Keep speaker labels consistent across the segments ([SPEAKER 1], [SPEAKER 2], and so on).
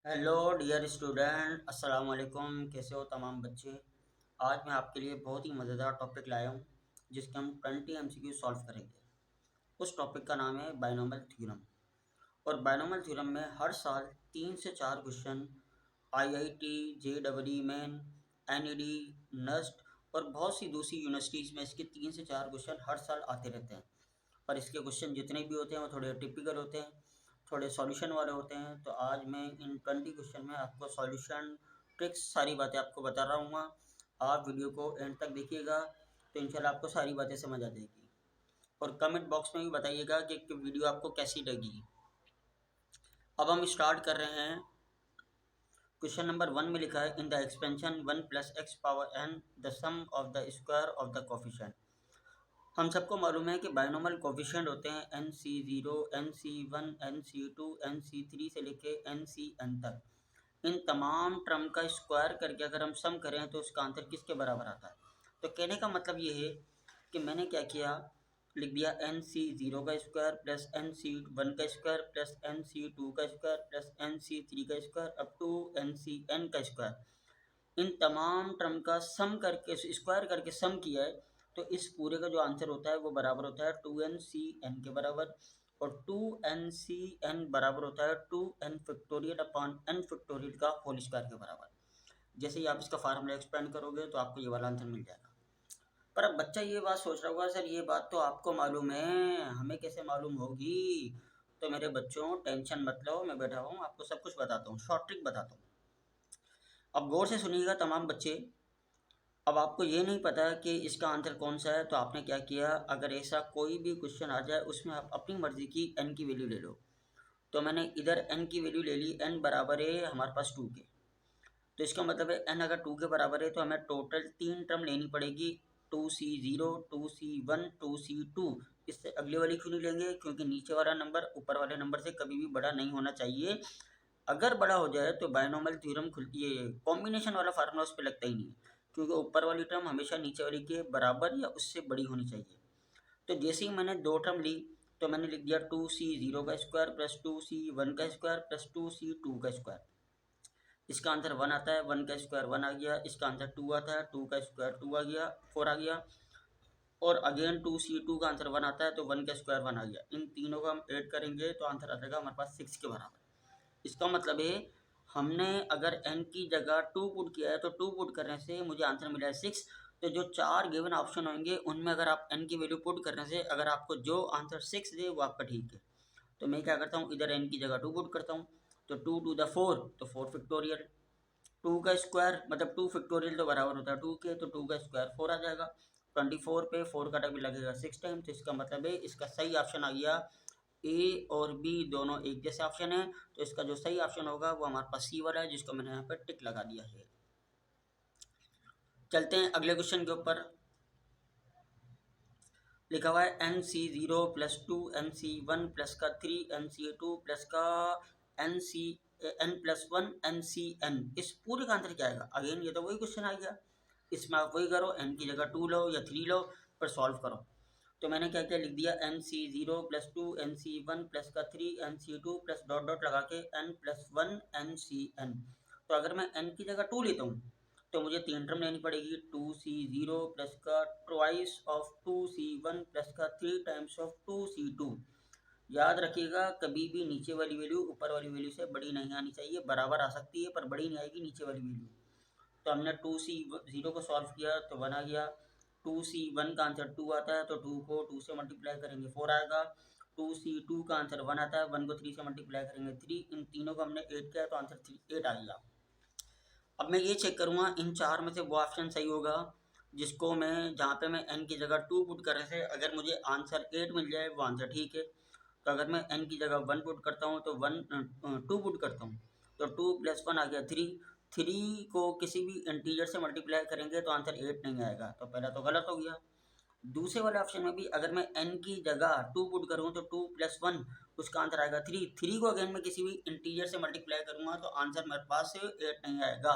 [SPEAKER 1] Hello dear student, अस्सलाम वालेकुम। कैसे हो तमाम बच्चे। आज मैं आपके लिए बहुत ही मज़ेदार टॉपिक लाया हूँ जिसके हम 20 MCQ सॉल्व करेंगे। उस टॉपिक का नाम है बायनोमियल थ्योरम। और बायनोमियल थ्योरम में हर साल 3 से 4 question IIT, JEE main, NED, NUST और बहुत सी दूसरी यूनिवर्सिटीज़ में इसके 3 से 4 क्वेश्चन हर साल आते रहते हैं। पर इसके क्वेश्चन जितने भी होते हैं वो थोड़े टिपिकल होते हैं, थोड़े सॉल्यूशन वाले होते हैं। तो आज मैं इन 20 क्वेश्चन में आपको सॉल्यूशन, ट्रिक्स, सारी बातें आपको बता रहा हूँ। आप वीडियो को एंड तक देखिएगा तो इंशाल्लाह आपको सारी बातें समझ आ जाएगी। और कमेंट बॉक्स में भी बताइएगा कि वीडियो आपको कैसी लगी। अब हम स्टार्ट कर रहे हैं। क्वेश्चन नंबर 1 में लिखा है, in the expansion 1 + x power n the sum of the square of the coefficient. हम सबको मालूम है कि बायनोमियल कोफिशिएंट होते हैं NC0, NC1, NC2, NC3 से लेके NCn तक। इन तमाम टर्म का स्क्वायर करके अगर हम सम करें तो उसका आंसर किसके बराबर आता है। तो कहने का मतलब ये है कि मैंने क्या किया, लिख दिया NC0 का स्क्वायर प्लस NC1 का स्क्वायर प्लस NC2 का स्क्वायर प्लस NC3 का स्क्वायर अप टू NCn का स्क्वायर। इन तमाम टर्म का सम करके, स्क्वायर करके सम किया है। तो इस पूरे का जो आंसर होता है वो बराबर होता है 2NCn के बराबर। और 2NCn बराबर होता है 2n अपॉन n फैक्टोरियल का होल स्क्वायर के बराबर। जैसे ही आप इसका फार्मूला एक्सपेंड करोगे तो आपको ये वाला आंसर मिल जाएगा। पर अब बच्चा ये बात सोच रहा होगा, सर ये बात तो आपको मालूम है, हमें कैसे मालूम होगी। तो मेरे बच्चों टेंशन मत लो, मैं बैठा हूँ, आपको सब कुछ बताता हूँ, शॉर्ट ट्रिक बताता हूँ। अब गौर से सुनिएगा तमाम बच्चे। अब आपको ये नहीं पता कि इसका आंसर कौन सा है, तो आपने क्या किया, अगर ऐसा कोई भी क्वेश्चन आ जाए उसमें आप अपनी मर्ज़ी की n की वैल्यू ले लो। तो मैंने इधर n की वैल्यू ले ली, n बराबर है हमारे पास 2 के। तो इसका मतलब है n अगर 2 के बराबर है तो हमें टोटल 3 टर्म लेनी पड़ेगी, 2C0, 2C1, 2C2। इससे अगले वाली क्यों नहीं लेंगे, क्योंकि नीचे वाला नंबर ऊपर वाले नंबर से कभी भी बड़ा नहीं होना चाहिए। अगर बड़ा हो जाए तो बायनोमियल थ्योरम खुलती है, कॉम्बिनेशन वाला फार्मूला उस पर लगता ही नहीं है, क्योंकि ऊपर वाली टर्म हमेशा नीचे वाली के बराबर या उससे बड़ी होनी चाहिए। तो जैसे ही मैंने 2 टर्म ली तो मैंने लिख दिया 2C0 का स्क्वायर प्लस 2C1 का स्क्वायर प्लस 2C2 का स्क्वायर। इसका आंसर 1 आता है, 1 का स्क्वायर 1 आ गया। इसका आंसर 2 आता है, 2 का स्क्वायर 2 आ गया, 4 आ गया। और अगेन 2C2 का आंसर 1 आता है, तो 1 का स्क्वायर 1 आ गया। इन तीनों का हम ऐड करेंगे तो आंसर आ जाएगा हमारे पास 6 के बराबर। इसका मतलब है हमने अगर n की जगह 2 पुट किया है तो 2 पुट करने से मुझे आंसर मिला है 6। तो जो 4 गिवन ऑप्शन होंगे उनमें अगर आप n की वैल्यू पुट करने से अगर आपको जो आंसर 6 दे वो आपका ठीक है। तो मैं क्या करता हूँ, इधर n की जगह 2 पुट करता हूँ। तो 2 टू द 4, तो 4 फैक्टोरियल। 2 का स्क्वायर मतलब 2 फैक्टोरियल तो बराबर होता है 2 के, तो 2 का स्क्वायर 4 आ जाएगा। 24 पे 4 का डबल लगेगा 6 टाइम। तो इसका मतलब है इसका सही ऑप्शन आ गया, ए और बी दोनों एक जैसे ऑप्शन है। तो इसका जो सही ऑप्शन होगा वो हमारे पास सी वाला है, जिसको मैंने यहाँ पर टिक लगा दिया है। चलते हैं अगले क्वेश्चन के ऊपर। लिखा हुआ है NC0 प्लस 2 NC1 प्लस का 3 NC2 प्लस का NC n+1 NCn। इस पूरे का आंसर क्या आएगा। अगेन ये तो वही क्वेश्चन आ गया, इसमें आप वही करो, n की जगह 2 लो या 3 लो, पर सॉल्व करो। तो मैंने क्या क्या लिख दिया, NC0 प्लस 2 NC1 प्लस का 3 NC2 प्लस डॉट डॉट लगा के n+1 NCn। तो अगर मैं n की जगह 2 लेता हूँ तो मुझे 3 टर्म लेनी पड़ेगी, 2C0 प्लस का ट्वाइस ऑफ 2C1 प्लस का 3 टाइम्स ऑफ 2C2। याद रखिएगा कभी भी नीचे वाली वैल्यू ऊपर वाली वैल्यू से बड़ी नहीं आनी चाहिए, बराबर आ सकती है पर बड़ी नहीं आएगी नीचे वाली वैल्यू। तो हमने 2C0 को सॉल्व किया तो 1 आ गया। 2C1 का आंसर 2 आता है, तो 2 को 2 से मल्टीप्लाई करेंगे 4 आएगा। 2C2 का आंसर 1 आता है, 1 को 3 से मल्टीप्लाई करेंगे 3। इन तीनों को हमने 8 किया तो आंसर 8 आ गया। अब मैं ये चेक करूँगा इन 4 में से वो ऑप्शन सही होगा जिसको मैं, जहाँ पे मैं n की जगह 2 पुट करने से अगर मुझे आंसर 8 मिल जाए वो आंसर ठीक है। तो अगर मैं n की जगह 1 पुट करता हूँ तो 2 पुट करता हूँ तो 2 + 1 आ गया 3। 3 को किसी भी इंटीजर से मल्टीप्लाई करेंगे तो आंसर 8 नहीं आएगा, तो पहला तो गलत हो गया। दूसरे वाले ऑप्शन में भी अगर मैं n की जगह 2 पुट करूँ तो 2 + 1 उसका आंसर आएगा 3। 3 को अगेन मैं किसी भी इंटीजर से मल्टीप्लाई करूँगा तो आंसर मेरे पास 8 नहीं आएगा।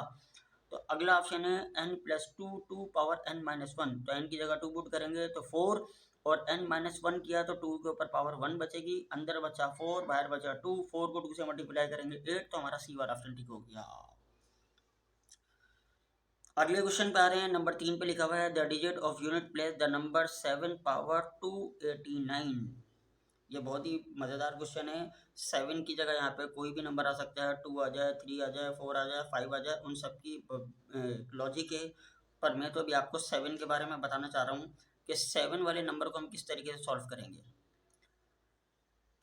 [SPEAKER 1] तो अगला ऑप्शन है n+2 2 पावर n-1। तो n की जगह 2 पुट करेंगे तो 4, और n माइनस वन किया तो 2 के ऊपर पावर 1 बचेगी, अंदर बचा 4, बाहर बचा 2, 4 को 2 से मल्टीप्लाई करेंगे 8, तो हमारा सी वाला ऑप्शन ठीक हो गया। अगले क्वेश्चन पे आ रहे हैं, नंबर 3 पे लिखा हुआ है the digit of unit place the number 7 power 289। ये बहुत ही मज़ेदार क्वेश्चन है। 7 की जगह यहाँ पे कोई भी नंबर आ सकता है, 2 आ जाए, 3 आ जाए, 4 आ जाए, 5 आ जाए, उन सब की लॉजिक है। पर मैं तो अभी आपको 7 के बारे में बताना चाह रहा हूँ कि 7 वाले नंबर को हम किस तरीके से सॉल्व करेंगे।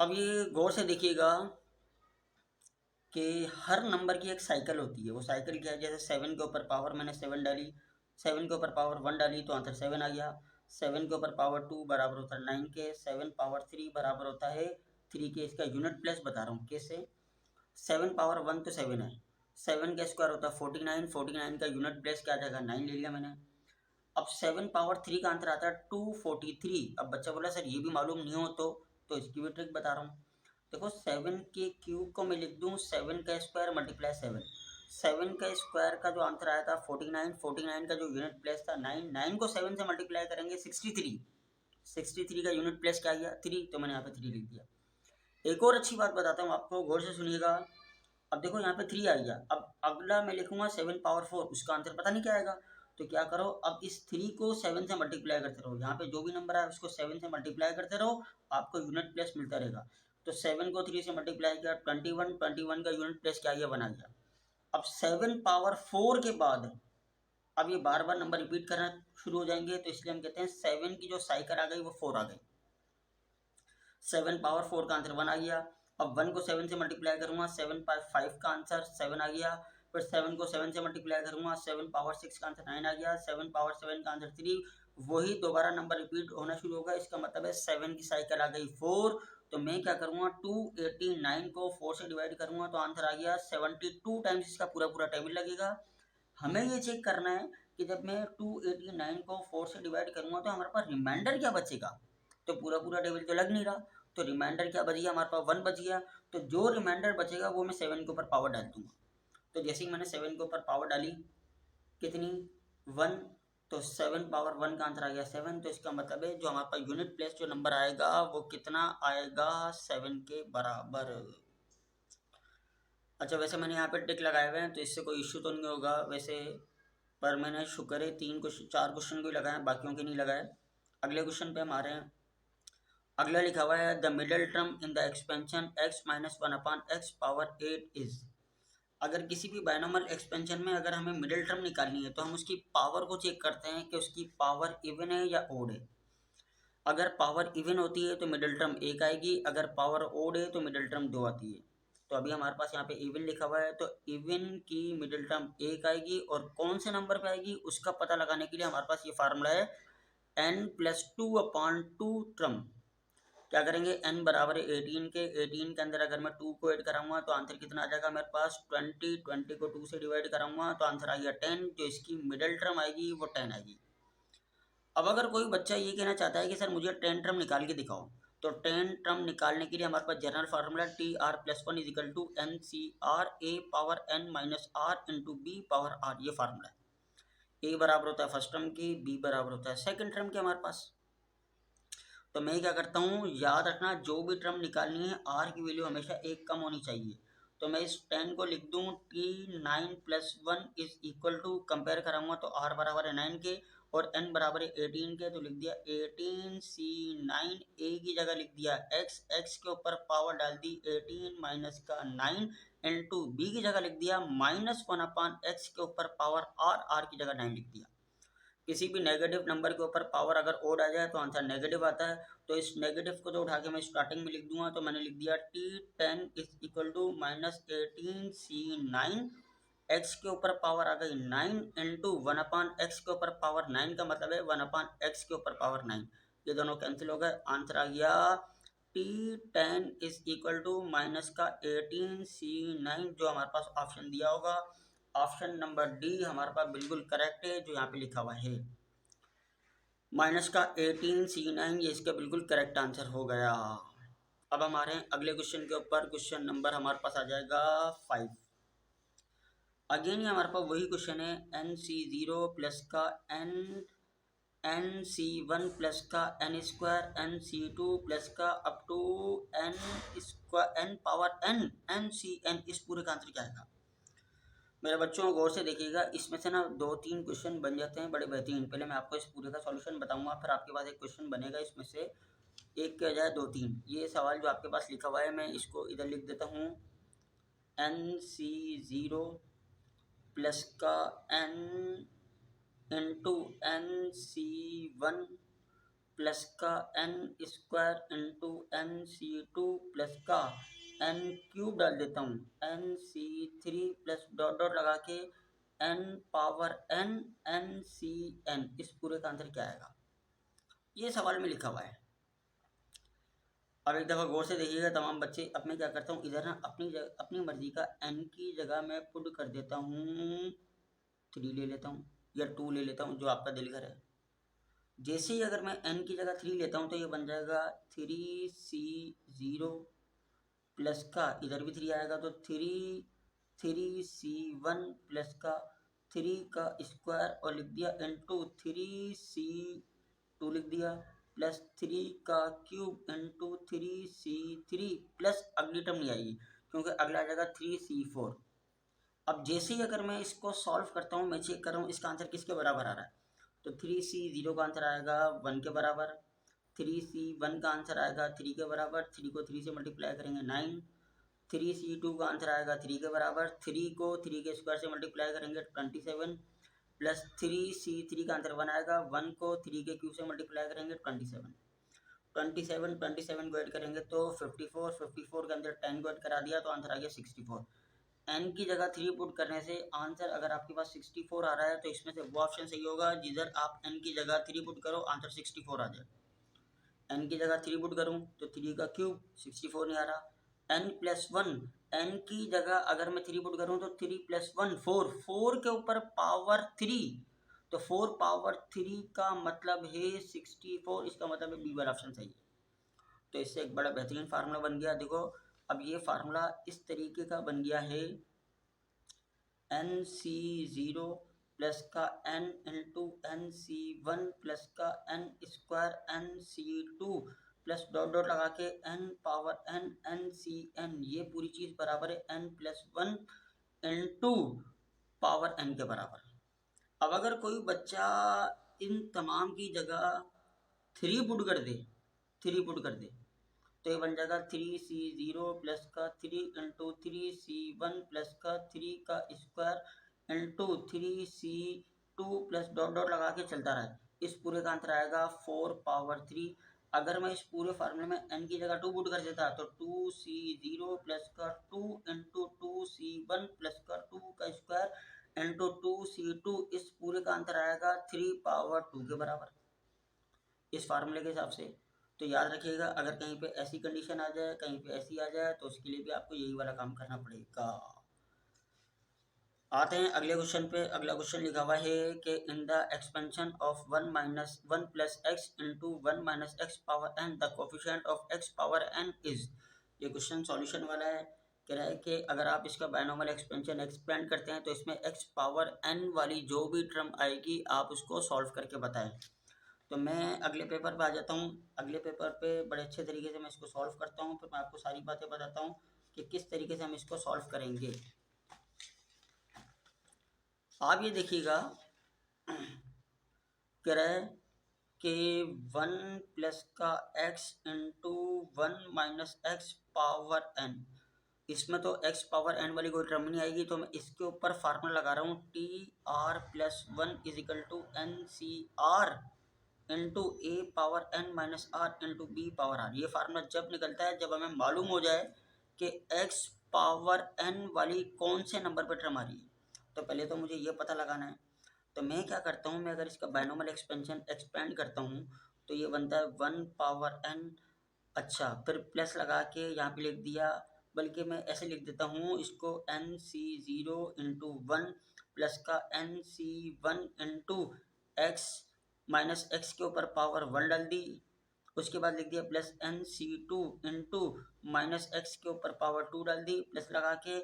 [SPEAKER 1] अब ये गौर से देखिएगा कि हर नंबर की एक साइकिल होती है। वो साइकिल क्या है, जैसे 7 के ऊपर पावर मैंने 7 डाली, 7 के ऊपर पावर 1 डाली तो आंसर 7 आ गया। 7 के ऊपर पावर 2 बराबर होता है 9 के, 7 पावर 3 बराबर होता है 3 के। इसका यूनिट प्लेस बता रहा हूँ कैसे। 7 पावर 1 तो 7 है, 7 का स्क्वायर होता है 49, 49 का यूनिट प्लेस क्या आ जाएगा 9 ले लिया मैंने। अब 7 पावर 3 का आंसर आता है 243। अब बच्चा बोला सर ये भी मालूम नहीं हो तो इसकी भी ट्रिक बता रहा हूँ। देखो 7 के क्यूब को मैं लिख दूँ 7 का स्क्वायर मल्टीप्लाई 7, 7 का स्क्वायर का जो आंसर आया था 49, 49 का जो यूनिट प्लेस था 9, 9 को 7 से मल्टीप्लाई करेंगे 63, 63 का यूनिट प्लेस क्या गया 3, तो मैंने यहाँ पे 3 लिख दिया। एक और अच्छी बात बताता हूँ आपको, गौर से सुनिएगा। अब देखो यहाँ पे 3 आ गया, अब अगला मैं लिखूंगा 7 पावर 4, उसका आंसर पता नहीं क्या आएगा। तो क्या करो, अब इस 3 को 7 से मल्टीप्लाई करते रहो, यहाँ पे जो भी नंबर आए उसको 7 से मल्टीप्लाई करते रहो, आपको यूनिट प्लेस मिलता रहेगा। तो 7 को 3 से मल्टीप्लाई किया 21, 21 का यूनिट प्लेस क्या गया बना गया। अब 7 पावर 4 के बाद अब ये बार बार नंबर रिपीट करना शुरू हो जाएंगे, तो इसलिए हम कहते हैं 7 की जो साइकिल आ गई वो 4 आ गई। 7 पावर 4 का आंसर 1 आ गया। अब 1 को 7 से मल्टीप्लाई करूंगा, 7 पावर 5 का आंसर 7 आ गया। फिर 7 को 7 से मल्टीप्लाई करूंगा, 7 पावर 6 का आंसर 9 आ गया। 7 पावर 7 का आंसर 3, वही दोबारा नंबर रिपीट होना शुरू होगा। इसका मतलब है 7 की साइकिल आ गई 4। तो मैं क्या करूंगा, 289 को 4 से डिवाइड करूंगा तो आंसर आ गया 72 टाइम्स। इसका पूरा पूरा टेबल लगेगा। हमें ये चेक करना है कि जब मैं 289 को 4 से डिवाइड करूंगा तो हमारे पास रिमाइंडर क्या बचेगा। तो पूरा पूरा टेबल तो लग नहीं रहा, तो रिमाइंडर क्या बच गया हमारे पास 1 बच गया। तो जो रिमाइंडर बचेगा वो मैं 7 के ऊपर पावर डाल दूंगा। तो जैसे ही मैंने 7 के ऊपर पावर डाली कितनी 1, तो 7 पावर 1 का आंसर आ गया 7। तो इसका मतलब है जो हमारे पास यूनिट प्लेस जो नंबर आएगा वो कितना आएगा 7 के बराबर। अच्छा वैसे मैंने यहाँ पे टिक लगाए हुए हैं तो इससे कोई इश्यू तो नहीं होगा वैसे, पर मैंने शुक्र है 4 क्वेश्चन को ही लगाए, बाकियों के नहीं लगाए। अगले क्वेश्चन पे हम आ रहे हैं। अगला लिखा हुआ है the middle term in the expansion x minus 1 upon x power 8 is. अगर किसी भी बायनोमियल एक्सपेंशन में अगर हमें मिडिल टर्म निकालनी है तो हम उसकी पावर को चेक करते हैं कि उसकी पावर इवन है या ओड है। अगर पावर इवन होती है तो मिडिल टर्म 1 आएगी, अगर पावर ओड है तो मिडिल टर्म 2 आती है। तो अभी हमारे पास यहाँ पे इवन लिखा हुआ है तो इवन की मिडिल टर्म 1 आएगी, और कौन से नंबर पे आएगी उसका पता लगाने के लिए हमारे पास ये फार्मूला है n+2/2 टर्म। क्या करेंगे, n बराबर है 18 के, 18 के अंदर अगर मैं 2 को ऐड कराऊंगा तो आंसर कितना आ जाएगा मेरे पास 20, 20 को 2 से डिवाइड कराऊंगा तो आंसर आ गया 10। जो इसकी मिडिल टर्म आएगी वो 10 आएगी। अब अगर कोई बच्चा ये कहना चाहता है कि सर मुझे 10 टर्म निकाल के दिखाओ, तो 10 टर्म निकालने के लिए हमारे पास general formula TR+1 is equal to NCR A power n minus R into B power R, ये फार्मूला है। A बराबर होता है फर्स्ट टर्म की, B बराबर होता है सेकंड टर्म के हमारे पास। तो मैं क्या करता हूँ, याद रखना जो भी टर्म निकालनी है R की वैल्यू हमेशा 1 कम होनी चाहिए। तो मैं इस 10 को लिख दूँ T9+1 is equal to, compare कराऊंगा तो R बराबर है 9 के और n बराबर है 18 के, तो लिख दिया 18C9, A की जगह लिख दिया x, x के ऊपर पावर डाल दी 18 माइनस का 9 इंटू B की जगह लिख दिया -1/x के ऊपर पावर R, R की जगह 9 लिख दिया। किसी भी नेगेटिव नंबर के ऊपर पावर अगर ओड आ जाए तो आंसर नेगेटिव आता है। तो इस नेगेटिव को तो उठा के मैं स्टार्टिंग में लिख दूंगा, तो मैंने लिख दिया T10 is equal to -18C9, x के ऊपर पावर आ गई 9 इंटू 1/x के ऊपर पावर 9 का मतलब है 1/x के ऊपर पावर 9। ये दोनों कैंसिल हो गए, आंसर आ गया T10 is equal to minus का 18C9, जो हमारे पास ऑप्शन दिया होगा ऑप्शन नंबर डी हमारे पास बिल्कुल करेक्ट है, जो यहाँ पे लिखा हुआ है माइनस का 18C9, ये इसका बिल्कुल करेक्ट आंसर हो गया। अब हमारे अगले क्वेश्चन के ऊपर, क्वेश्चन नंबर हमारे पास आ जाएगा 5। अगेन ये हमारे पास वही क्वेश्चन है NC0 प्लस का n N C one plus का N square N C two plus का up to N square N power N N C N, इस पूरे का आंसर क्या आएगा? मेरे बच्चों गौर से देखिएगा, इसमें से ना 2-3 क्वेश्चन बन जाते हैं बड़े बेहतरीन। पहले मैं आपको इस पूरे का सॉल्यूशन बताऊंगा, फिर आपके पास एक क्वेश्चन बनेगा इसमें से एक के बजाय 2-3। ये सवाल जो आपके पास लिखा हुआ है मैं इसको इधर लिख देता हूँ, एन सी ज़ीरो प्लस का N into N C one plus का N square into N C two plus का एन क्यूब डाल देता हूँ, N C three plus dot dot लगा के N power N N C N, इस पूरे का आंसर क्या आएगा? ये सवाल में लिखा हुआ है। अब एक दफ़ा गौर से देखिएगा तमाम बच्चे। अब मैं क्या करता हूँ, इधर ना अपनी मर्जी का एन की जगह मैं पुट कर देता हूँ 3 ले लेता हूँ या 2 ले लेता हूँ, जो आपका दिल करे। जैसे ही अगर मैं n की जगह 3 लेता हूँ तो ये बन जाएगा 3C0 प्लस का, इधर भी 3 आएगा तो 3C1 प्लस का 3 का स्क्वायर और लिख दिया इंटू 3C2 लिख दिया प्लस 3 का क्यूब इंटू 3C3 प्लस अगली टर्म नहीं आएगी क्योंकि अगला आ जाएगा 3C4। अब जैसे ही अगर मैं इसको सॉल्व करता हूँ, मैं चेक कर रहा हूँ इसका आंसर किसके बराबर आ रहा है, तो 3C0 का आंसर आएगा 1 के बराबर, 3C1 का आंसर आएगा 3 के बराबर, 3 को 3 से मल्टीप्लाई करेंगे 9, 3C2 का आंसर आएगा 3 के बराबर, 3 को 3 के स्क्वायर से मल्टीप्लाई करेंगे 27 प्लस 3C3 का आंसर 1 आएगा, 1 को 3 के क्यूब से मल्टीप्लाई करेंगे 27 को ऐड करेंगे तो 54 के अंदर 10 को ऐड करा दिया तो आंसर आ गया 64। एन की जगह 3 पुट करने से आंसर अगर आपके पास 64 आ रहा है तो इसमें से वो ऑप्शन सही होगा जिधर आप एन की जगह 3 पुट करो आंसर 64 आ जाए। एन की जगह 3 पुट करूँ तो 3 का क्यूब 64 नहीं आ रहा, एन प्लस 1, एन की जगह अगर मैं 3 पुट करूँ तो 3 प्लस 1 4, 4 के ऊपर पावर 3, तो 4 पावर 3 का मतलब है 64, इसका मतलब है बी वाला ऑप्शन सही है। तो इससे एक बड़ा बेहतरीन फार्मूला बन गया। देखो अब ये फार्मूला इस तरीके का बन गया है, एन सी ज़ीरो प्लस का N into N C one plus का N square N C two plus dot dot लगा के N power N N C N, ये पूरी चीज़ बराबर है N plus 1 into power N के बराबर। अब अगर कोई बच्चा इन तमाम की जगह 3 पुट कर दे, 3 पुट कर दे तो ये बन जाएगा 3C0 प्लस का 3 इंटू 3C1 प्लस का 3 का square into 3C2 plus dot dot लगा के चलता रहा है, इस पूरे का आंसर आएगा 4 पावर 3। अगर मैं इस पूरे फार्मूले में n की जगह 2 पुट कर देता तो 2C0 प्लस का 2 इंटू 2C1 प्लस का 2 का स्क्वायर इंटू 2C2, इस पूरे का आंसर आएगा 3 पावर 2 के बराबर इस फार्मूले के हिसाब से। तो याद रखिएगा अगर कहीं पे ऐसी कंडीशन आ जाए, कहीं पे ऐसी आ जाए तो उसके लिए भी आपको यही वाला काम करना पड़ेगा। आते हैं अगले क्वेश्चन पे। अगला क्वेश्चन लिखा हुआ है कि in the expansion of 1 plus X into 1 minus X power N the coefficient of X power N is. ये क्वेश्चन सॉल्यूशन वाला है। कह रहा है कि अगर आप इसका बायनॉमियल एक्सपेंशन एक्सपेंड करते हैं तो इसमें एक्स पावर एन वाली जो भी टर्म आएगी आप उसको सॉल्व करके बताएं। तो मैं अगले पेपर पे आ जाता हूँ। अगले पेपर पे बड़े अच्छे तरीके से मैं इसको सॉल्व करता हूँ, फिर मैं आपको सारी बातें बताता हूँ कि किस तरीके से हम इसको सॉल्व करेंगे। आप ये देखिएगा कह रहा है कि 1 प्लस का x into 1 minus X power n, इसमें तो x पावर n वाली कोई टर्म नहीं आएगी तो मैं इसके ऊपर फार्मूला लगा रहा हूँ TR plus 1 is equal to NCR into A power n minus R into B power R. ये फार्मूला जब निकलता है जब हमें मालूम हो जाए कि x पावर n वाली कौन से नंबर पर टर्म आ रही है। तो पहले तो मुझे ये पता लगाना है। तो मैं क्या करता हूँ, मैं अगर इसका बायनॉमियल एक्सपेंशन एक्सपेंड करता हूँ तो ये बनता है 1 पावर n, अच्छा फिर प्लस लगा के यहाँ पे लिख दिया, बल्कि मैं ऐसे लिख देता हूँ इसको NC0 इंटू 1 प्लस का NC1 into x minus X के ऊपर पावर 1 डाल दी, उसके बाद लिख दिया plus NC2 into minus X के ऊपर पावर 2 डाल दी, प्लस लगा के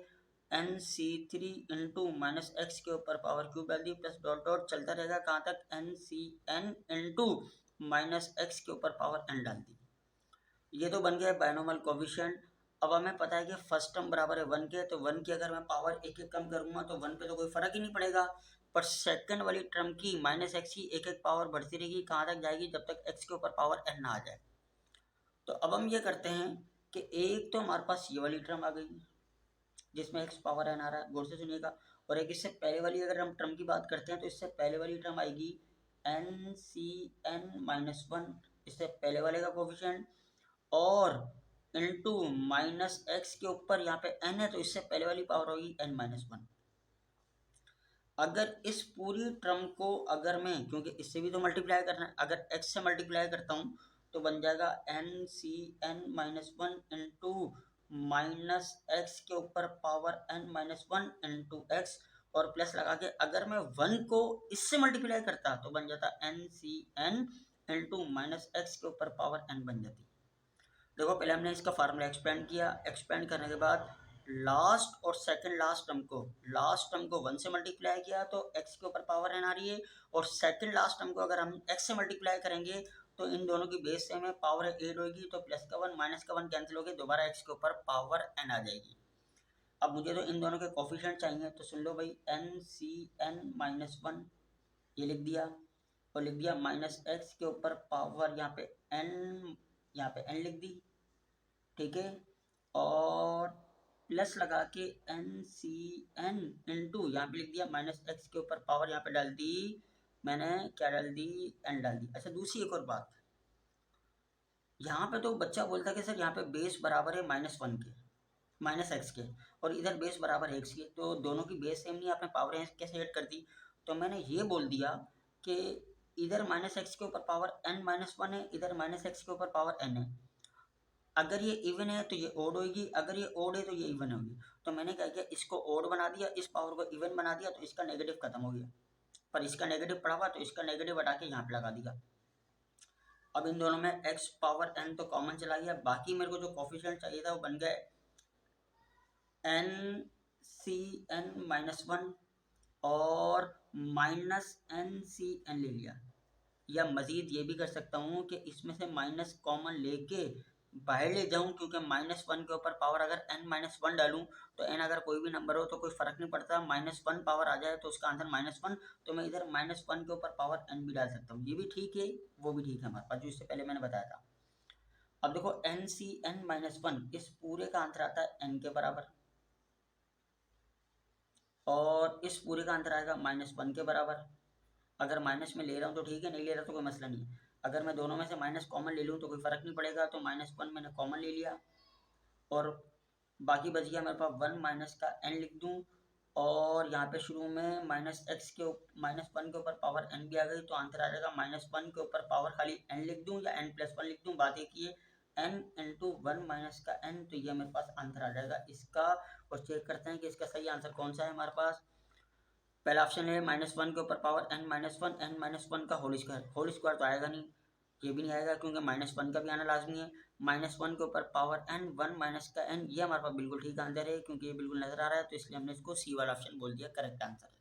[SPEAKER 1] N C three into minus X के ऊपर पावर क्यूब डाल दी प्लस डॉट डॉट चलता रहेगा कहाँ तक N C N into minus X के ऊपर पावर एन डाल दी। ये तो बन गया है बायनोमियल कोफिशिएंट। अब हमें पता है कि फर्स्ट टर्म बराबर है 1 के, तो 1 की अगर मैं पावर एक एक कम करूंगा तो 1 पे तो कोई फर्क ही नहीं पड़ेगा, पर सेकंड वाली टर्म की माइनस एक्स की एक एक पावर बढ़ती रहेगी, कहाँ तक जाएगी, जब तक एक्स के ऊपर पावर एन ना आ जाए। तो अब हम ये करते हैं कि एक तो हमारे पास ये वाली टर्म आ गई जिसमें एक्स पावर एन आ रहा है, गौर से सुनिएगा, और एक इससे पहले वाली अगर हम टर्म की बात करते हैं तो इससे पहले वाली टर्म आएगी N C N minus one, इससे पहले वाले का कोफिशिएंट, और इंटू माइनस एक्स के ऊपर यहाँ पे एन है तो इससे पहले वाली पावर होगी एन माइनस वन। अगर इस पूरी टर्म को अगर मैं, क्योंकि इससे भी तो मल्टीप्लाई करना है, अगर एक्स से मल्टीप्लाई करता हूँ तो बन जाएगा N C N minus one into minus X के ऊपर power N minus one into X, और प्लस लगा के अगर मैं वन को इससे मल्टीप्लाई करता तो बन जाता N C N into minus X के ऊपर पावर एन बन जाती। देखो पहले हमने इसका फार्मूला एक्सपेंड किया, एक्सपेंड करने के बाद लास्ट और सेकंड लास्ट टर्म को 1 से मल्टीप्लाई किया तो x के ऊपर पावर n आ रही है, और सेकंड लास्ट टर्म को अगर हम x से मल्टीप्लाई करेंगे तो इन दोनों की बेस सेम है, पावर 8 होगी, तो प्लस का 1 माइनस का 1 कैंसिल होगी, दोबारा x के ऊपर पावर n आ जाएगी। अब मुझे तो इन दोनों के कोफिशिएंट चाहिए, तो सुन लो भाई N C N minus one ये लिख दिया, और लिख दिया माइनस एक्स के ऊपर पावर यहाँ पे n, यहाँ पे n लिख दी, ठीक है, और प्लस लगा के एन सी एन इंटू यहाँ पे लिख दिया माइनस एक्स के ऊपर पावर यहाँ पे डाल दी मैंने, क्या डाल दी, एन डाल दी। अच्छा दूसरी एक और बात, यहाँ पे तो बच्चा बोलता है कि सर यहाँ पे बेस बराबर है माइनस वन के, माइनस एक्स के, और इधर बेस बराबर है एक्स के, तो दोनों की बेस सेम नहीं, आपने पावर कैसे ऐड कर दी, तो मैंने ये बोल दिया कि इधर माइनस एक्स के ऊपर पावर एन माइनस वन है, इधर माइनस एक्स के ऊपर पावर एन है, अगर ये इवन है तो ये ओड होगी, अगर ये ओड है तो ये इवन होगी, तो मैंने क्या किया इसको ओड बना दिया, इस पावर को इवन बना दिया, तो इसका नेगेटिव खत्म हो गया, पर इसका नेगेटिव पड़ा हुआ तो इसका नेगेटिव हटा के यहाँ पे लगा दिया। अब इन दोनों में x पावर n तो कॉमन चला गया, बाकी मेरे को जो कोफिशिएंट चाहिए था वो बन गया N C N minus one और माइनस एन सी एन ले लिया, या मजीद ये भी कर सकता हूँ कि इसमें से माइनस कॉमन लेके बाहर ले जाऊँ, क्योंकि माइनस वन के ऊपर पावर अगर n माइनस वन डालूँ तो n अगर कोई भी नंबर हो तो कोई फर्क नहीं पड़ता, माइनस वन पावर आ जाए तो उसका आंसर माइनस वन, तो मैं इधर माइनस वन के ऊपर पावर n भी डाल सकता हूँ, ये भी ठीक है वो भी ठीक है हमारे पास, जो इससे पहले मैंने बताया था। अब देखो N C N minus one, इस पूरे का आंसर आता है n के बराबर, और इस पूरे का आंसर आएगा माइनस वन के बराबर। अगर माइनस में ले रहा हूँ तो ठीक है, नहीं ले रहा तो कोई मसला नहीं। अगर मैं दोनों में से माइनस कॉमन ले लूँ तो कोई फ़र्क नहीं पड़ेगा, तो माइनस वन मैंने कॉमन ले लिया, और बाकी बच गया मेरे पास वन माइनस का एन लिख दूँ, और यहाँ पे शुरू में माइनस एक्स के माइनस वन के ऊपर पावर एन भी आ गई, तो आंसर आ जाएगा माइनस वन के ऊपर पावर खाली एन लिख दूँ या एन प्लस वन लिख दूँ, बात एक ही है, एन इंटू वन माइनस का एन, तो ये मेरे पास आंसर आ जाएगा इसका। और चेक करते हैं कि इसका सही आंसर कौन सा है हमारे पास। पहला ऑप्शन है माइनस वन के ऊपर पावर एन माइनस वन का होल स्क्वायर तो आएगा नहीं, ये भी नहीं आएगा क्योंकि माइनस वन का भी आना लाजमी है, माइनस वन के ऊपर पावर एन वन माइनस का एन, ये हमारे पास बिल्कुल ठीक आंसर है क्योंकि ये बिल्कुल नजर आ रहा है, तो इसलिए हमने इसको सी वाला ऑप्शन बोल दिया, करेक्ट आंसर है।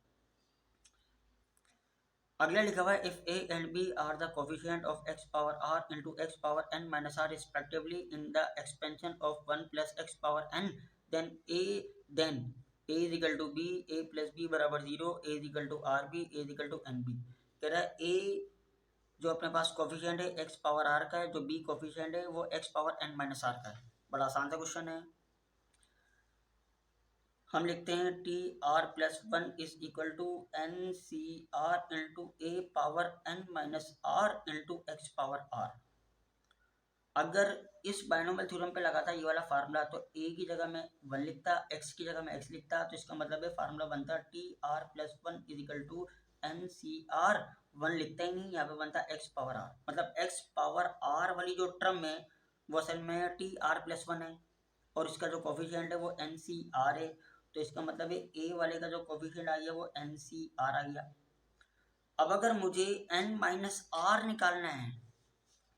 [SPEAKER 1] अगला लिखा हुआ है if A and B are the coefficient of X power R into X power N minus R respectively in the expansion of one plus X power N, then A is equal to B, A plus B बराबर zero, A is equal to R B, A is equal to N B. कह रहा है A जो अपने पास coefficient है X power R का है, जो बी कोफिशिएंट है वो X power N minus R का है। बड़ा आसान सा क्वेश्चन है, हम लिखते हैं T R plus one is equal to N C R into A power N minus R into X power R. अगर इस बायनोमियल थ्योरम पे लगाता ये वाला फार्मूला तो ए की जगह में वन लिखता, एक्स की जगह में एक्स लिखता, तो इसका मतलब है फार्मूला बनता T R plus one is equal to N C R, one लिखता ही नहीं, यहाँ पे बनता एक्स पावर आर, मतलब एक्स पावर आर वाली जो टर्म है वो असल में टी आर प्लस वन है, और इसका जो कोफिशिएंट है वो एन सी आर है, तो इसका मतलब है ए वाले का जो कोफिशिएंट आ गया वो एन सी आर आ गया। अब अगर मुझे एन माइनस आर निकालना है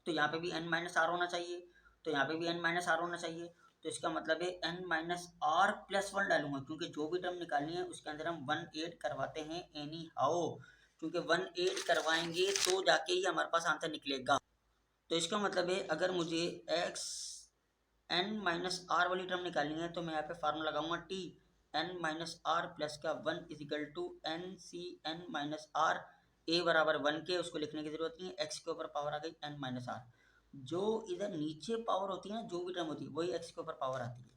[SPEAKER 1] तो यहाँ पे भी एन माइनस आर होना चाहिए, तो यहाँ पे भी एन माइनस आर होना चाहिए, तो इसका मतलब है n minus R plus one डालूंगा, क्योंकि जो भी टर्म निकालनी है उसके अंदर हम 1 ऐड करवाते हैं एनी हाउ, क्योंकि 1 ऐड करवाएंगे तो जाके ही हमारे पास आंसर निकलेगा। तो इसका मतलब है अगर मुझे x n माइनस आर वाली टर्म निकालनी है तो मैं यहाँ पे फार्मूला लगाऊंगा T n minus R plus का 1 is equal to N C N minus R, A बराबर 1 के, उसको लिखने की जरूरत नहीं है, x के ऊपर पावर आ गई n माइनस आर। जो इधर नीचे पावर होती है ना, जो भी टर्म होती है वही x के ऊपर पावर आती है।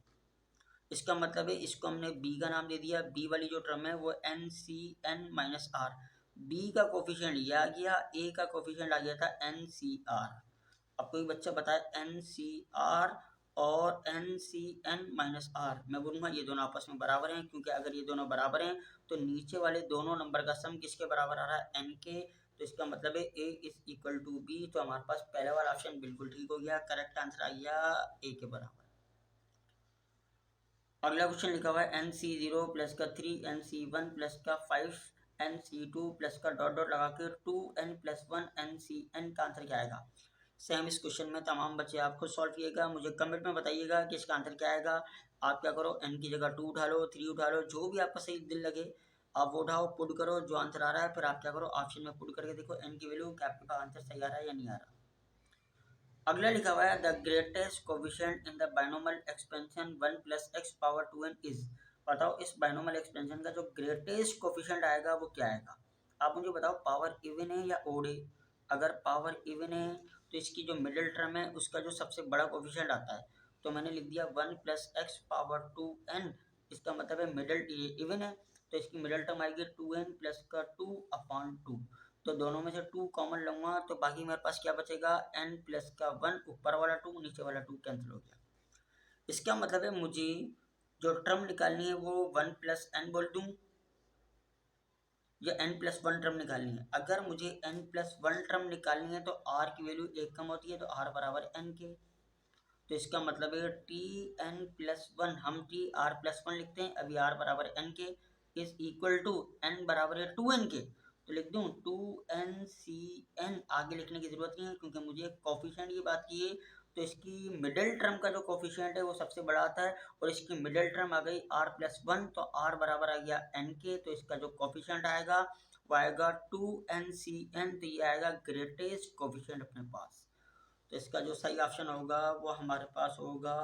[SPEAKER 1] इसका मतलब है इसको हमने b का नाम दे दिया, b वाली जो टर्म है वो N C N minus R, b का कोफिशिएंट ये आ गया, a का कोफिशिएंट आ गया था एन सी आर। अब कोई बच्चा बताए एन सी आर और N C N minus R, मैं बोलूँगा ये दोनों आपस में बराबर हैं, क्योंकि अगर ये दोनों बराबर हैं तो नीचे वाले दोनों नंबर का सम किसके बराबर आ रहा है, एन के। तो इसका मतलब है ए इज इक्वल टू बी, तो हमारे पास पहला वाला ऑप्शन बिल्कुल ठीक हो गया, करेक्ट आंसर आ गया ए के बराबर। अगला क्वेश्चन लिखा हुआ है एन सी जीरो प्लस का 3 NC1 प्लस का 5 NC2 प्लस का डॉट डॉट लगा के 2n+1 NCn का आंसर क्या आएगा। सेम इस क्वेश्चन में तमाम बच्चे आप खुद सॉल्व किएगा, मुझे कमेंट में बताइएगा कि इसका आंसर क्या आएगा। आप क्या करो, n की जगह 2 उठा लो, 3 उठा लो, जो भी आपका सही दिल लगे आप वो उठाओ, पुट करो, जो आंसर आ रहा है फिर आप क्या करो ऑप्शन में पुट करके देखो n की वैल्यू क्या आपके पास आंसर सही आ रहा है या नहीं आ रहा। अगला लिखा हुआ है the greatest coefficient in the binomial expansion 1 plus X power 2n is. बताओ इस बाइनोमियल एक्सपेंशन का जो ग्रेटेस्ट कोफिशिएंट आएगा वो क्या आएगा। आप मुझे बताओ पावर इवन है या ओड है। अगर पावर इवन है तो इसकी जो मिडिल टर्म है उसका जो सबसे बड़ा कोफिशिएंट आता है, तो मैंने लिख दिया 1 प्लस एक्स पावर 2n, इसका मतलब है मिडिल इवन है, तो इसकी मिडिल टर्म आएगी 2n प्लस का 2/2। तो दोनों में से 2 कॉमन लूंगा तो बाकी मेरे पास क्या बचेगा, n प्लस का 1, ऊपर वाला 2 नीचे वाला 2 कैंसिल हो गया। इसका मतलब है मुझे जो टर्म निकालनी है वो 1 प्लस एन बोल दूं या n प्लस 1 टर्म निकालनी है। अगर मुझे n प्लस 1 टर्म निकालनी है तो r की वैल्यू 1 कम होती है, तो r बराबर n के। तो इसका मतलब है टी एन प्लस 1, हम टी आर प्लस 1 लिखते हैं, अभी r बराबर n के, इज इक्वल टू n बराबर है 2n के, तो लिख दूं 2NCn, आगे लिखने की जरूरत नहीं है क्योंकि मुझे कोफिशिएंट की बात की है, तो इसकी मिडिल टर्म का जो कोफिशिएंट है वो सबसे बड़ा आता है, और इसकी मिडिल टर्म आ गई r प्लस 1, तो r बराबर आ गया n के, तो इसका जो कोफिशिएंट आएगा वो आएगा 2NCn, तो ये आएगा ग्रेटेस्ट कोफिशिएंट अपने पास। तो इसका जो सही ऑप्शन होगा वो हमारे पास होगा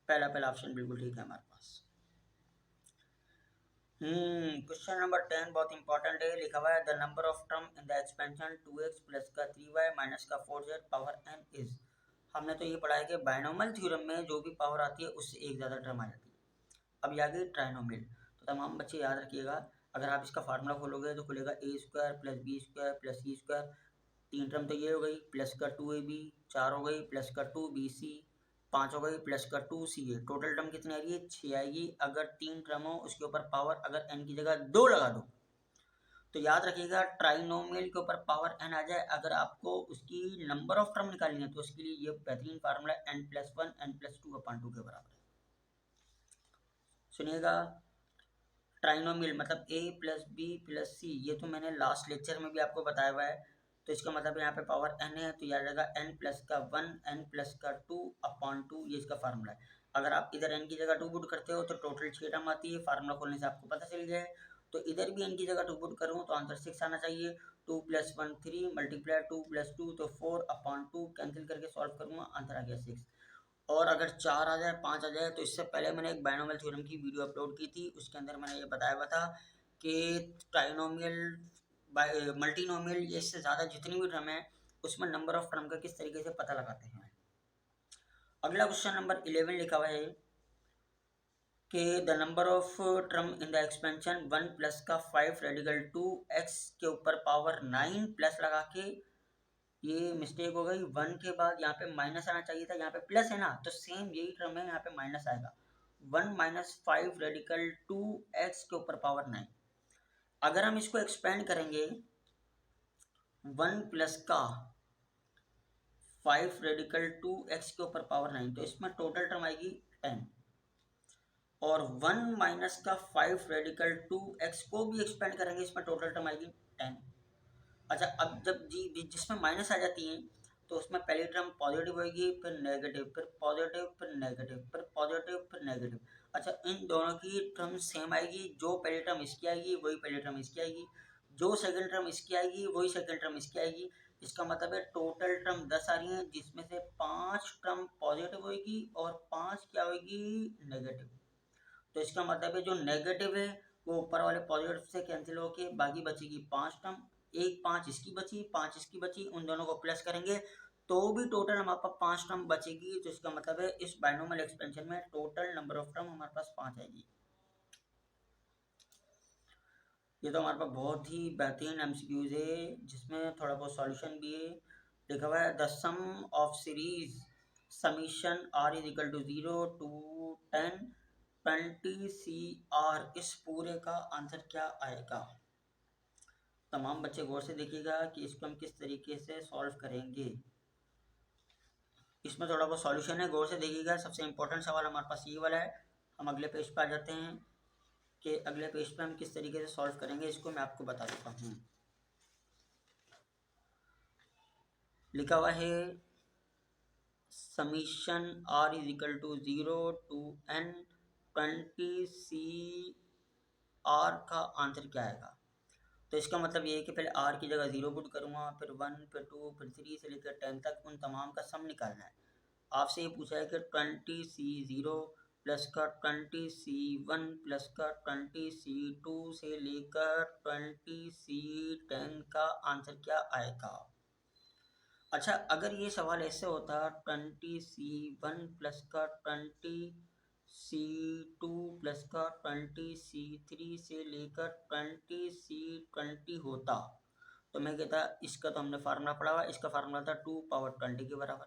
[SPEAKER 1] पहला ऑप्शन, बिल्कुल ठीक है हमारे पास। क्वेश्चन नंबर 10 बहुत इंपॉर्टेंट है, लिखा हुआ है the number of term in the expansion 2x plus का 3y माइनस का 4z पावर n इज। हमने तो ये पढ़ा है कि बाइनोमियल थ्योरम में जो भी पावर आती है उससे एक ज़्यादा टर्म आ जाती है। अब ये आ गई ट्राइनोमियल, तो तमाम बच्चे याद रखिएगा, अगर आप इसका फार्मूला खोलोगे तो खुलेगा A square plus B square plus C square, 3 term तो ये हो गई, प्लस का 2ab, 4 हो गई, प्लस का 2bc, 5 हो गई, प्लस का 2ca, टोटल टर्म कितनी आ रही है 6 आएगी। अगर 3 टर्म हो उसके ऊपर पावर अगर n की जगह 2 लगा दो, तो याद रखिएगा ट्राइनोमियल के ऊपर पावर n आ जाए, अगर आपको उसकी नंबर ऑफ टर्म निकालनी है तो उसके लिए ये बेहतरीन फार्मूला n+1 n+2/2 के बराबर है। सुनिएगा, ट्राइनोमियल मतलब a प्लस बी प्लस सी, ये तो मैंने लास्ट लेक्चर में भी आपको बताया हुआ है, तो इसका मतलब यहाँ पे पावर n है, तो याद रहेगा n प्लस का 1 n प्लस का 2/2, ये इसका फार्मूला है। अगर आप इधर n की जगह 2 पुट करते हो तो टोटल 6 टर्म आती है, फार्मूला खोलने से आपको पता चल गया है। तो इधर भी n की जगह 2 पुट करूँ तो आंसर 6 आना चाहिए, 2 + 1 3 मल्टीप्लाई 2 + 2 तो 4/2, कैंसिल करके सॉल्व करूँगा, आंसर आ गया 6। और अगर 4 आ जाए 5 आ जाए, तो इससे पहले मैंने एक बाइनोमियल थ्योरम की वीडियो अपलोड की थी, उसके अंदर मैंने ये बताया हुआ था कि ट्राइनोमियल मल्टीनोमियल ये इससे ज़्यादा जितनी भी टर्म है उसमें नंबर ऑफ टर्म का किस तरीके से पता लगाते हैं। अगला क्वेश्चन नंबर 11 लिखा हुआ है कि the number of term in the expansion 1 plus का 5 रेडिकल 2x के ऊपर पावर 9 प्लस लगा के, ये मिस्टेक हो गई, 1 के बाद यहाँ पे माइनस आना चाहिए था, यहाँ पे प्लस है ना, तो सेम यही टर्म है, यहाँ पे माइनस आएगा, 1 माइनस 5 रेडिकल 2x के ऊपर पावर 9। अगर हम इसको एक्सपेंड करेंगे 1 प्लस का 5 रेडिकल 2x के ऊपर पावर 9, तो इसमें टोटल टर्म आएगी 10, और 1 माइनस का 5 रेडिकल 2x को भी एक्सपेंड करेंगे, इसमें टोटल टर्म आएगी 10। अच्छा, अब जब जी जिसमें माइनस आ जाती है तो उसमें पहली टर्म पॉजिटिव होगी, फिर नेगेटिव, फिर पॉजिटिव, फिर नेगेटिव, फिर पॉजिटिव, फिर नेगेटिव। अच्छा, इन दोनों की टर्म सेम आएगी, जो पहली टर्म इसकी आएगी वही पहली टर्म इसकी आएगी, जो सेकंड टर्म इसकी आएगी वही सेकंड टर्म इसकी आएगी। इसका मतलब है टोटल टर्म 10 आ रही है, जिसमें से 5 टर्म पॉजिटिव होगी और 5 क्या होगी, नेगेटिव। तो इसका मतलब है जो नेगेटिव है वो ऊपर वाले पॉजिटिव से कैंसिल होके बाकी बचेगी 5 टर्म, एक 5 इसकी बची, 5 इसकी बची, उन दोनों को प्लस करेंगे तो भी टोटल हमारे पास 5 टर्म बचेगी। तो इसका मतलब है इस बाइनोमियल एक्सपेंशन में टोटल नंबर ऑफ टर्म हमारे पास 5 आएगी। ये तो हमारे पास बहुत ही बेहतरीन एमसीक्यूज है, जिसमें थोड़ा बहुत सॉल्यूशन भी है। लिखा हुआ है the sum of series summation R is equal to 0 to 10 20 C R, इस पूरे का आंसर क्या आएगा। तमाम बच्चे गौर से देखिएगा कि इसको हम किस तरीके से सॉल्व करेंगे। इसमें थोड़ा बहुत सॉल्यूशन है, गौर से देखिएगा। सबसे इम्पोर्टेंट सवाल हमारे पास ये वाला है। हम अगले पेज पर आ जाते हैं कि अगले पेज पे हम किस तरीके से सॉल्व करेंगे, इसको मैं आपको बता देता हूँ। लिखा हुआ है summation R is equal to 0 to n 20 C R का आंसर क्या आएगा। तो इसका मतलब ये है कि पहले आर की जगह 0 पुट करूँगा, फिर 1, फिर 2, फिर 3 से लेकर 10 तक उन तमाम का सम निकालना है। आपसे ये पूछा है कि 20C0 प्लस का 20C1 प्लस का 20C2 से लेकर 20C10 का आंसर क्या आएगा। अच्छा, अगर ये सवाल ऐसे होता 20C1 प्लस का 20C2 प्लस का 20C3 से लेकर 20C20 होता, तो मैं कहता इसका तो हमने फार्मूला पढ़ा हुआ, इसका फार्मूला था 2 पावर 20 के बराबर।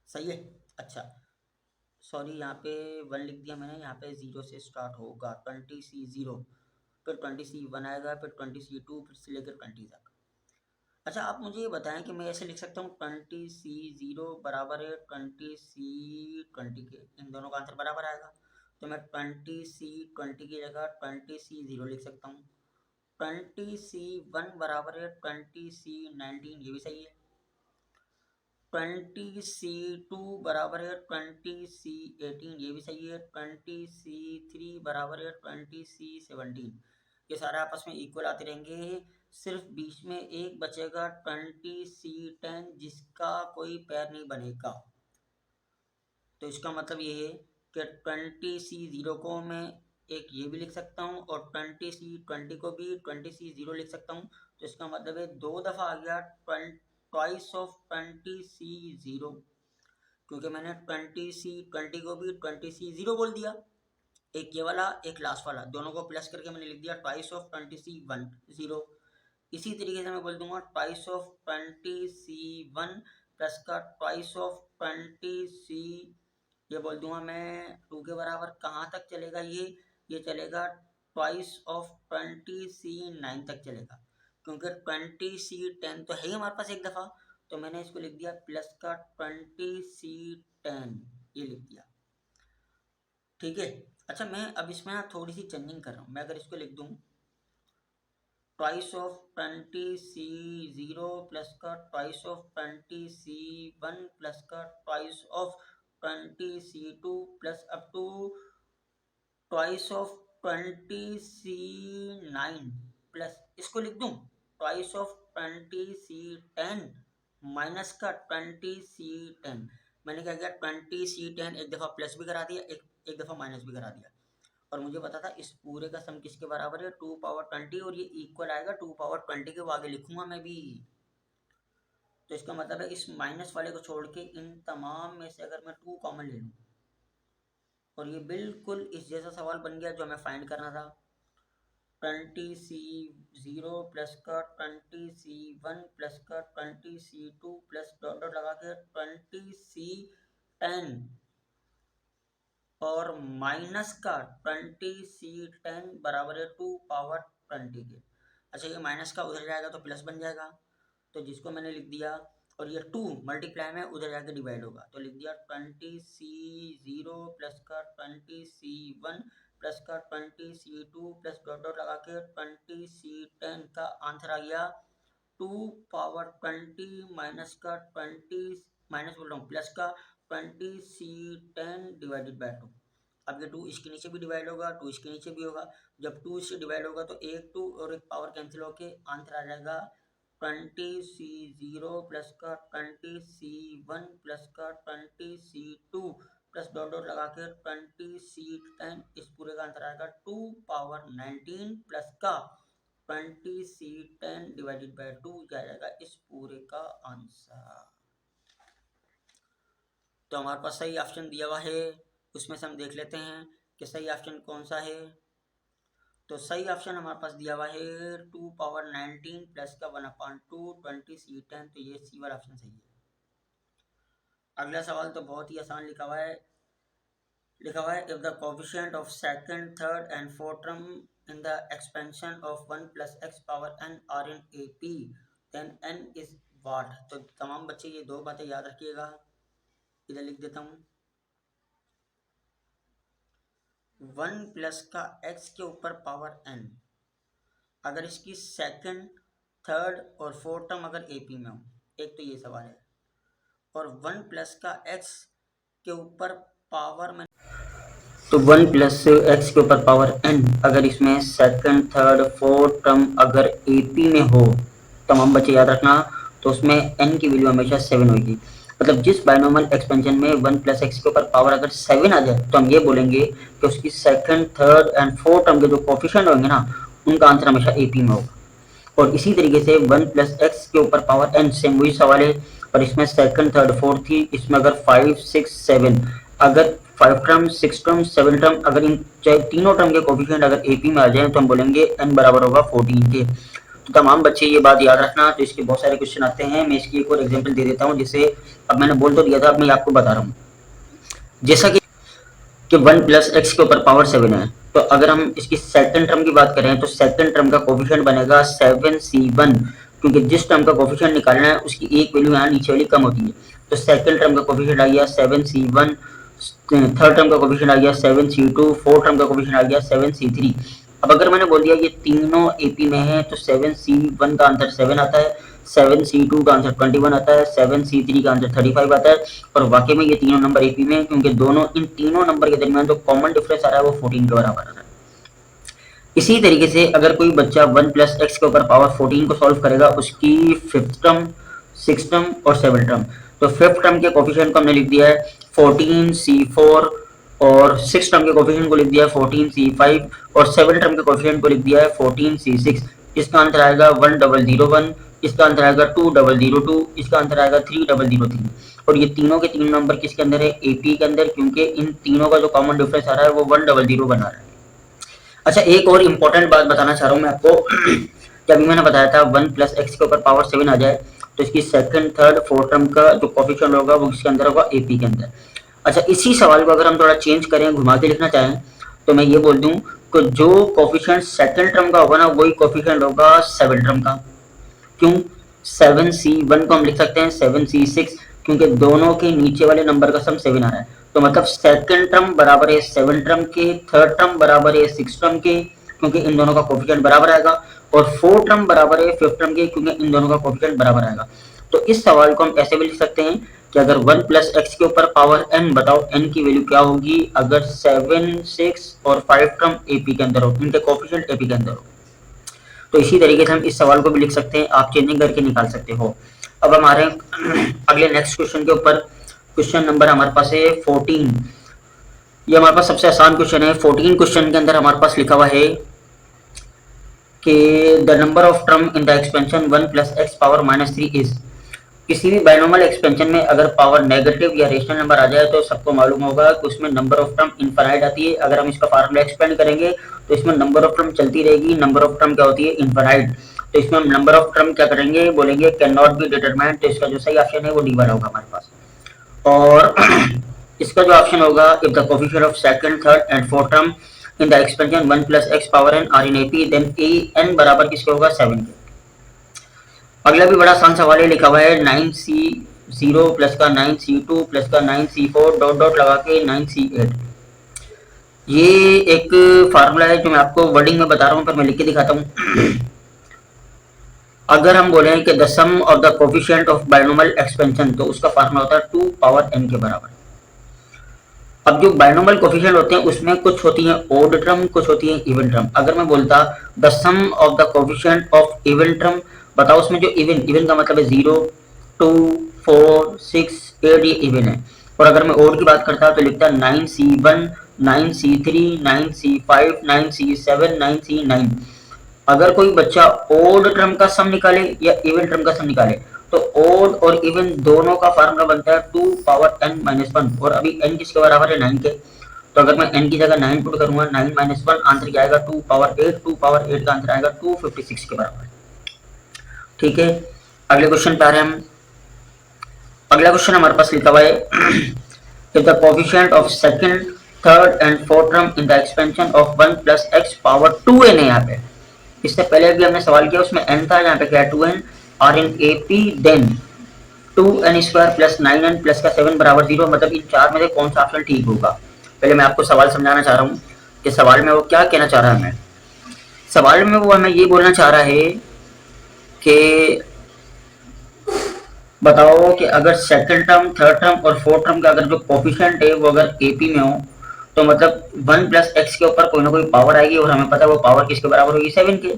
[SPEAKER 1] सही है। अच्छा सॉरी, यहाँ पे 1 लिख दिया मैंने, यहाँ पे 0 से स्टार्ट होगा 20C0, फिर 20C1 आएगा, फिर 20C2, फिर से लेकर 20 तक। अच्छा, आप मुझे ये बताएं कि मैं ऐसे लिख सकता हूँ 20C0 बराबर है 20C20 के, इन दोनों का आंसर बराबर आएगा। तो मैं 20C20 की जगह 20C0 लिख सकता हूँ। 20C1 बराबर है 20C19, ये भी सही है। 20C2 बराबर है 20C18, ये भी सही है। 20C3 बराबर है 20C17, ये सारे आपस में इक्वल आते रहेंगे। सिर्फ बीच में एक बचेगा 20C10, जिसका कोई पैर नहीं बनेगा। तो इसका मतलब ये है कि 20C0 को मैं एक ये भी लिख सकता हूँ और 20C20 को भी 20C0 लिख सकता हूँ। तो इसका मतलब है 2 दफ़ा आ गया ट्वाइस ऑफ 20C0, क्योंकि मैंने 20C20 को भी 20C0 बोल दिया। एक ये वाला, एक लास्ट वाला, दोनों को प्लस करके मैंने लिख दिया ट्वाइस ऑफ 20C10। इसी तरीके से मैं बोल दूंगा ट्वाइस ऑफ 20C1 प्लस का ट्वाइस ऑफ 20C, ये बोल दूंगा मैं 2 के बराबर। कहाँ तक चलेगा ये चलेगा ट्वाइस ऑफ 20C9 तक चलेगा, क्योंकि 20C10 तो है ही हमारे पास एक दफ़ा। तो मैंने इसको लिख दिया प्लस का 20C10, ये लिख दिया। ठीक है। अच्छा, मैं अब इसमें थोड़ी सी चेंजिंग कर रहा हूँ। मैं अगर इसको लिख दूँ ट्वाइस ऑफ 20C0 प्लस का ट्वाइस ऑफ 20C1 प्लस का twice of 20C2 plus up to twice of 20C9 plus, इसको लिख दूँ ट्वाइस ऑफ 20C10 माइनस का 20C10। मैंने क्या किया 20C10 एक दफ़ा प्लस भी करा दिया, एक दफ़ा माइनस भी करा दिया, और मुझे पता था इस पूरे का सम किसके बराबर है 2 पावर 20, और ये इक्वल आएगा 2 पावर 20 के, वो आगे लिखूंगा मैं भी। तो इसका मतलब है इस माइनस वाले को छोड़ के इन तमाम में से अगर मैं 2 कॉमन ले लूँ, और ये बिल्कुल इस जैसा सवाल बन गया जो हमें फाइंड करना था। 20C0 प्लस का 20C1 प्लस का 20C2 प्लस डॉट डॉट लगा के 20C10 और माइनस का 20C10 बराबर है 2 पावर 20 के। अच्छा, ये माइनस का उधर जाएगा तो प्लस बन जाएगा, तो जिसको मैंने लिख दिया, और ये 2 मल्टीप्लाई में उधर जाके डिवाइड होगा, तो लिख दिया 20C0 प्लस का 20C1 प्लस का 20C2 प्लस डॉट डॉट लगा के 20C10 का आंसर आ गया 2 पावर 20 माइनस का 20 माइनस बोल रहा हूँ प्लस का 20c10 डिवाइडेड बाय 2। अब ये 2 इसके नीचे भी डिवाइड होगा, 2 इसके नीचे भी होगा। जब 2 इससे डिवाइड होगा तो एक 2 और एक पावर कैंसिल होके आंसर आ जाएगा 20c0 प्लस का 20c1 प्लस का 20c2 प्लस डॉट डॉट लगा के 20c10। इस पूरे का आंसर आएगा 2 पावर 19 प्लस का 20c10 डिवाइडेड बाय 2 जाएगा इस पूरे का आंसर। तो हमारे पास सही ऑप्शन दिया हुआ है, उसमें से हम देख लेते हैं कि सही ऑप्शन कौन सा है। तो सही ऑप्शन हमारे पास दिया हुआ है 2 पावर 19 प्लस का 1/2 20c10। तो ये सी वाला ऑप्शन सही है। अगला सवाल तो बहुत ही आसान लिखा हुआ है if the coefficient of second, third and fourth term in the expansion of 1 plus x power n are in AP then n is what. तो तमाम बच्चे ये दो बातें याद रखिएगा, इधर लिख देता हूँ। 1 प्लस का x के ऊपर पावर n, अगर इसकी सेकंड, थर्ड और फोर्थ टर्म अगर AP में हो, एक तो ये सवाल है। और 1 प्लस का x के ऊपर पावर में, तो 1 प्लस एक्स के ऊपर पावर n अगर इसमें सेकंड, थर्ड, फोर्थ टर्म अगर AP में हो, तमाम बच्चे याद रखना, तो उसमें n की वैल्यू हमेशा 7 होगी। मतलब जिस बाइनोमियल एक्सपेंशन में 1 प्लस एक्स के ऊपर पावर अगर 7 आ जाए तो हम ये बोलेंगे कि उसकी second, third and fourth term के जो कोएफिशिएंट होंगे ना, उनका आंसर हमेशा AP में होगा। और इसी तरीके से 1 प्लस एक्स के ऊपर पावर n, सेम वही सवाल है, और इसमें सेकंड, थर्ड, फोर्थ थी। इसमें अगर 5, 6, 7 अगर 5 टर्म, 6 टर्म, 7 टर्म अगर इन तीनों टर्म के कोएफिशिएंट अगर AP में आ जाए तो हम बोलेंगे n बराबर होगा 14 के। तो तमाम बच्चे ये बात याद रखना। तो इसके बहुत सारे क्वेश्चन आते हैं, मैं इसकी एक और एग्जांपल दे देता हूँ, जिसे अब मैंने बोल तो दिया था, अब मैं आपको बता रहा हूँ। जैसा कि 1 प्लस एक्स के ऊपर पावर 7 है, तो अगर हम इसकी सेकंड टर्म की बात करें तो सेकंड टर्म का कोएफिशिएंट बनेगा 7c1, क्योंकि जिस टर्म का कोएफिशिएंट निकालना है उसकी एक वैल्यू यहाँ नीचे वाली कम होती है। तो सेकंड टर्म का कोएफिशिएंट आ गया 7c1, थर्ड टर्म का कोएफिशिएंट आ गया 7c2, फोर्थ टर्म का कोएफिशिएंट आ गया 7c3। अब अगर मैंने बोल दिया ये तीनों AP में है तो 7c1 का आंसर 7 आता है, 7c2 का आंसर 21 आता है, 7c3 का आंसर 35 आता है। और वाकई में ये तीनों नंबर AP में है, क्योंकि दोनों इन तीनों नंबर के दरमियान जो कॉमन डिफरेंस आ रहा है वो 14 के बराबर आ रहा है। इसी तरीके से अगर कोई बच्चा 1 प्लस एक्स के ऊपर पावर 14 को सॉल्व करेगा, उसकी फिफ्थ टर्म, सिक्स टर्म और सेवन टर्म, तो फिफ्थ टर्म के कोएफिशिएंट को हमने लिख दिया है 14c4, और सिक्स टर्म के कोएफिशिएंट को लिख दिया है 14c5, और सेवन टर्म के कोएफिशिएंट को लिख दिया है 14c6। इसका आंसर आएगा 1001, इसका आंसर आएगा 2002, इसका आंसर आएगा 3003। और ये तीनों के तीन नंबर किसके अंदर है? AP के अंदर, क्योंकि इन तीनों का जो कॉमन डिफरेंस आ रहा है वो 100 बना रहा है। अच्छा, एक और इम्पोर्टेंट बात बताना चाह रहा हूँ मैं आपको कि अभी मैंने बताया था 1 प्लस एक्स के ऊपर पावर 7 आ जाए तो इसकी सेकंड, थर्ड, फोर्थ टर्म का जो कोएफिशिएंट होगा वो किसके अंदर होगा? AP के अंदर। अच्छा, इसी सवाल को अगर हम थोड़ा चेंज करें, घुमा के लिखना चाहें, तो मैं ये बोल दूं कि जो कोएफिशिएंट सेकंड टर्म का होगा ना, वही कोएफिशिएंट होगा सेवन टर्म का। क्यों? 7c1 को हम लिख सकते हैं 7c6, क्योंकि दोनों के नीचे वाले नंबर का सम 7 आ रहा है। तो मतलब सेकंड टर्म बराबर है सेवन टर्म के, थर्ड टर्म बराबर है सिक्स टर्म के, क्योंकि इन दोनों का कोएफिशिएंट बराबर आएगा, और फोर्थ टर्म बराबर है फिफ्थ टर्म के, क्योंकि इन दोनों का कोएफिशिएंट बराबर आएगा। तो इस सवाल को हम ऐसे भी लिख सकते हैं कि अगर 1 प्लस एक्स के ऊपर पावर n, बताओ n की वैल्यू क्या होगी अगर 7, 6 और 5 टर्म AP के अंदर हो, इनके कोएफिशिएंट AP के अंदर हो। तो इसी तरीके से हम इस सवाल को भी लिख सकते हैं, आप चेंजिंग करके निकाल सकते हो। अब हमारे अगले नेक्स्ट क्वेश्चन के ऊपर, क्वेश्चन नंबर हमारे पास है 14। ये हमारे पास सबसे आसान क्वेश्चन है। 14 क्वेश्चन के अंदर हमारे पास लिखा हुआ है कि the number of term in the expansion 1 plus X power -3 is. किसी भी बाइनोमियल एक्सपेंशन में अगर पावर नेगेटिव या रेशनल नंबर आ जाए तो सबको मालूम होगा कि उसमें नंबर ऑफ टर्म इनफाइनाइट आती है। अगर हम इसका फार्मूला एक्सपेंड करेंगे तो इसमें नंबर ऑफ टर्म चलती रहेगी, नंबर ऑफ टर्म क्या होती है? इनफाइनाइट। तो इसमें हम नंबर ऑफ टर्म क्या करेंगे? बोलेंगे कैन नॉट बी डिटरमाइंड। तो इसका जो सही ऑप्शन है वो डी वाला होगा हमारे पास। और इसका जो ऑप्शन होगा, if the coefficient of second, third and fourth term in the expansion 1 plus X power n are in AP, then n बराबर किसके होगा? 7 के। अगला भी बड़ा आसान सवाल है, लिखा हुआ है 9c0 प्लस का 9c2 प्लस का 9c4 डॉट डॉट लगा के 9c8। ये एक फार्मूला है जो मैं आपको वर्डिंग में बता रहा हूँ, पर मैं लिख के दिखाता हूँ। अगर हम बोले कि the sum of the coefficient of binomial expansion, तो उसका फार्मूला होता है 2 पावर n के बराबर। अब जो बायनोमियल कोफिशिएंट होते हैं उसमें कुछ होती हैं ओड टर्म, कुछ होती है इवन टर्म। अगर मैं बोलता the sum of the coefficient of even term, बताओ उसमें जो इवन, इवन का मतलब है 0, 2, 4, 6, 8, ये इवन है। और अगर मैं ओड की बात करता तो लिखता 9c1, 9c3, 9c5, 9c7, 9c9। अगर कोई बच्चा ओड टर्म का सम निकाले या इवन टर्म का सम निकाले, तो ओड और इवन दोनों का फार्मूला बनता है 2 पावर n माइनस 1। और अभी n किसके बराबर है? 9 के। तो अगर मैं n की जगह 9 पुट करूंगा, 9 माइनस 1, आंसर क्या आएगा? 2 पावर 8। 2 पावर 8 का आंसर आएगा 256 के बराबर। ठीक है, अगले क्वेश्चन पे आ रहे हैं हम। अगला क्वेश्चन हमारे पास लिखा हुआ है if the coefficient of second, third and fourth term in the expansion of 1 plus x power 2n है। यहाँ पे इससे पहले भी हमने सवाल किया, उसमें n था, यहाँ पे क्या है 2n। और in AP then 2n square plus 9n plus का 7 बराबर 0। मतलब इन चार में से कौन सा ऑप्शन ठीक होगा? पहले मैं आपको सवाल समझाना चाह रहा हूँ कि सवाल में वो क्या कहना चाह रहा है। हमें सवाल में वो हमें ये बोलना चाह रहा है कि बताओ कि अगर सेकंड टर्म, थर्ड टर्म और फोर्थ टर्म का अगर जो कोफिशिएंट है वो अगर AP में हो, तो मतलब 1 प्लस x के ऊपर कोई ना कोई पावर आएगी, और हमें पता है वो पावर किसके बराबर होगी? 7 के।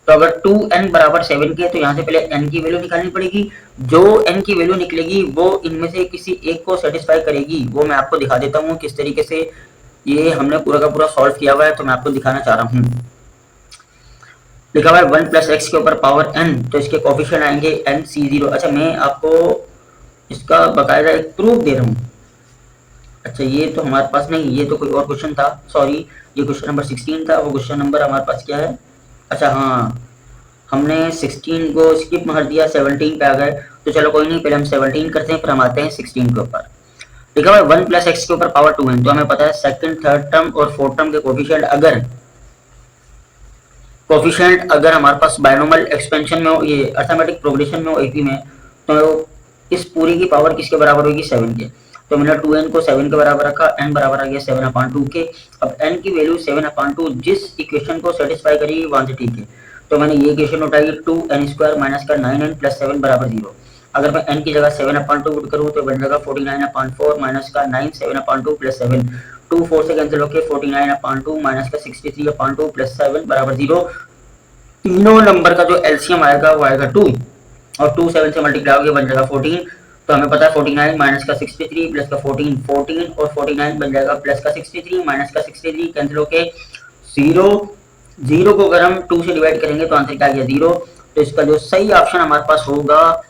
[SPEAKER 1] तो अगर 2n बराबर 7 के, तो यहाँ से पहले n की वैल्यू निकालनी पड़ेगी। जो n की वैल्यू निकलेगी वो इनमें से किसी एक को सेटिस्फाई करेगी। वो मैं आपको दिखा देता हूँ किस तरीके से ये हमने पूरा का पूरा सॉल्व किया हुआ है, तो मैं आपको दिखाना चाह रहा हूँ। लिखा हुआ है 1 प्लस एक्स के ऊपर पावर n, तो इसके कोफिशिएंट आएंगे nc0। अच्छा, मैं आपको इसका बकायदा एक प्रूफ दे रहा हूँ। अच्छा, ये तो हमारे पास नहीं, ये तो कोई और क्वेश्चन था, सॉरी, ये क्वेश्चन नंबर 16 था। वो क्वेश्चन नंबर हमारे पास क्या है? अच्छा हाँ, हमने 16 को स्किप मार दिया, 17 पे आ गए। तो चलो कोई नहीं, पहले हम 17 करते हैं, फिर हम आते हैं 16 के ऊपर। लिखा हुआ है 1 प्लस एक्स के ऊपर पावर 2n। तो हमें पता है सेकंड, थर्ड टर्म और फोर्थ टर्म के कोफिशिएंट अगर हमारे पास बायनोमियल एक्सपेंशन में हो, ये अर्थमेटिक प्रोग्रेशन में हो AP में, तो इस पूरी की पावर किसके बराबर होगी? 7 के। तो मैंने 2n को 7 के बराबर रखा, n बराबर आ गया 7/2 के। अब n की वैल्यू 7/2 जिस इक्वेशन को सेटिस्फाई करेगी वहां से ठीक है। तो मैंने ये इक्वेशन उठाई 2n स्क्वायर माइनस का 9n प्लस 7 बराबर 0। अगर मैं n की जगह 7/2 पुट करूँ तो बन जाएगा 49/4 माइनस का 9 7/2 प्लस 7। 2 4 से कैंसिल होकर 49/2 माइनस का 63/2 प्लस 7 बराबर 0। तीनों नंबर का जो एलसीएम आएगा वो आएगा 2, और 2 7 से मल्टीप्लाई हो गया बन जाएगा 14। तो हमें पता है 49 माइनस का 63 प्लस का 14, 14 और 49 बन जाएगा प्लस का 63 माइनस का 63 कैंसिल होके 0। 0 को अगर हम 2 से डिवाइड करेंगे तो आंसर क्या आ गया? 0। तो इसका जो सही ऑप्शन हमारे पास होगा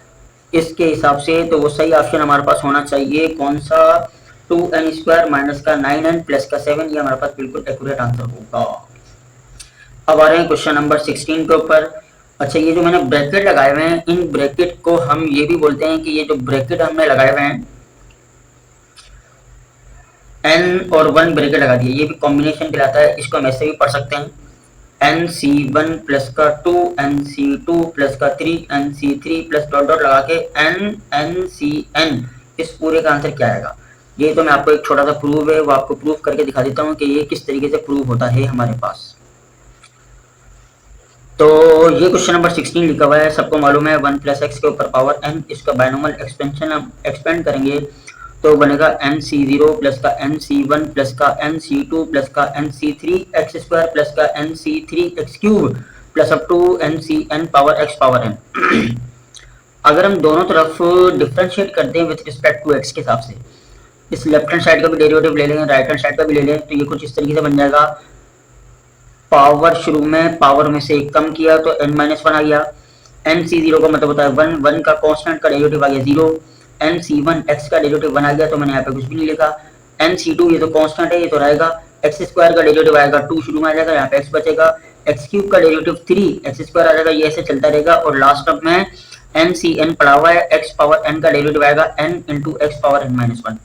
[SPEAKER 1] इसके हिसाब से, तो वो सही ऑप्शन हमारे पास होना चाहिए कौन सा? 2n स्क्वायर माइनस का 9n प्लस का 7। ये हमारे पास बिल्कुल एक्यूरेट आंसर होगा। अब आ रहे हैं क्वेश्चन नंबर 16 के ऊपर। अच्छा, ये जो मैंने ब्रैकेट लगाए हुए हैं, इन ब्रैकेट को हम ये भी बोलते हैं कि ये जो ब्रैकेट हमने लगाए हुए हैं, n और 1 ब्रैकेट लगा दिए, ये भी कॉम्बिनेशन कहलाता है। इसको हम ऐसे भी पढ़ सकते हैं nc1 प्लस का 2 nc2 प्लस का 3 nc3 प्लस डॉट डॉट लगा के ncn। इस पूरे का आंसर क्या आएगा? ये तो मैं आपको एक छोटा सा प्रूफ है, वो आपको प्रूफ करके दिखा देता हूँ कि ये किस तरीके से प्रूफ होता है हमारे पास। तो ये क्वेश्चन नंबर 16 लिखा हुआ है, सबको मालूम है 1 प्लस एक्स के ऊपर पावर n। इसका बायनोमियल एक्सपेंशन हम एक्सपेंड करेंगे तो बनेगा nc0 प्लस का nc1 प्लस का nc2 प्लस का nc3 एक्स स्क्वायर प्लस का nc3 X cube plus up to ncn power x power n। अगर हम दोनों तरफ डिफ्रेंशिएट करते हैं विथ रिस्पेक्ट टू x के हिसाब से, इस लेफ्ट हैंड साइड का भी डेरिवेटिव ले लें, राइट हैंड साइड का भी ले लें, तो ये कुछ इस तरीके से बन जाएगा। पावर शुरू में पावर में से एक कम किया तो n-1 आ गया। nc0 का मतलब होता है 1, 1 का कांस्टेंट का डेरिवेटिव आ गया 0। nc1 x का डेरिवेटिव 1 आ गया, तो मैंने यहाँ पे कुछ भी नहीं लिखा। nc2 ये तो कांस्टेंट है, ये तो रहेगा। x स्क्वायर का डेरिवेटिव आएगा 2 शुरू में आ जाएगा, यहाँ पे x बचेगा। x क्यूब का डेरिवेटिव 3 x स्क्वायर आ जाएगा, ये ऐसे चलता रहेगा। और लास्ट टर्म में ncn पड़ा हुआ है, x पावर n का डेरिवेटिव आएगा n into x power n-1।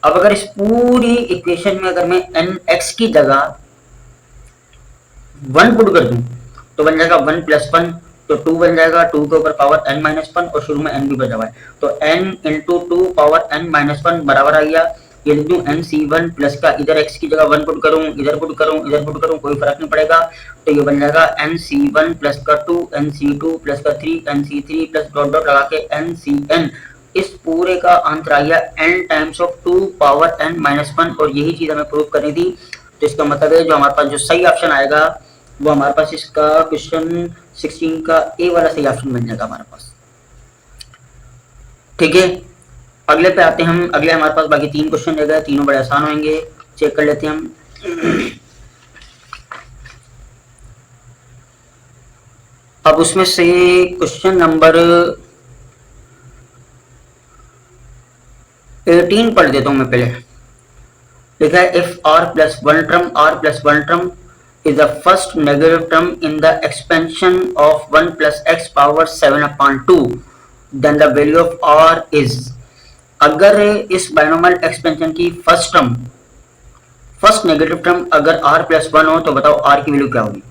[SPEAKER 1] अब अगर इस पूरी इक्वेशन में अगर मैं nx की जगह 1 पुट कर दूं तो बन जाएगा 1 प्लस 1, तो 2 बन जाएगा। 2 के ऊपर पावर n-1 और शुरू में n भी बचा हुआ है, तो n इंटू 2 पावर n-1 बराबर आ गया ये लिख दूं NC1 प्लस का इधर x की जगह 1 पुट करूं, इधर पुट करूं, इधर पुट करूं, कोई फर्क नहीं पड़ेगा। तो ये बन जाएगा NC1 प्लस का 2 NC2 प्लस का 3 NC3 प्लस डॉट डॉट लगा के NCN। इस पूरे का आंसर आ गया n times of 2 power n minus 1, और यही चीज हमें प्रूव करनी थी। तो इसका मतलब है जो हमारे पास जो सही ऑप्शन आएगा वो हमारे पास इसका क्वेश्चन 16 का ए वाला सही ऑप्शन बन जाएगा हमारे पास। ठीक है, अगले पे आते हैं हम। अगले हमारे पास बाकी 3 क्वेश्चन रह गए, तीनों बड़े आसान होंगे, चेक कर लेते हैं हम। अब उसमें से क्वेश्चन नंबर 18 पढ़ देता हूं मैं पहले। लिखा है if r plus one term is the first negative term in the expansion of 1 plus x power 7/2, then the value of r is। अगर इस बाइनोमियल एक्सपेंशन की फर्स्ट नेगेटिव टर्म अगर r प्लस 1 हो तो बताओ r की value क्या होगी।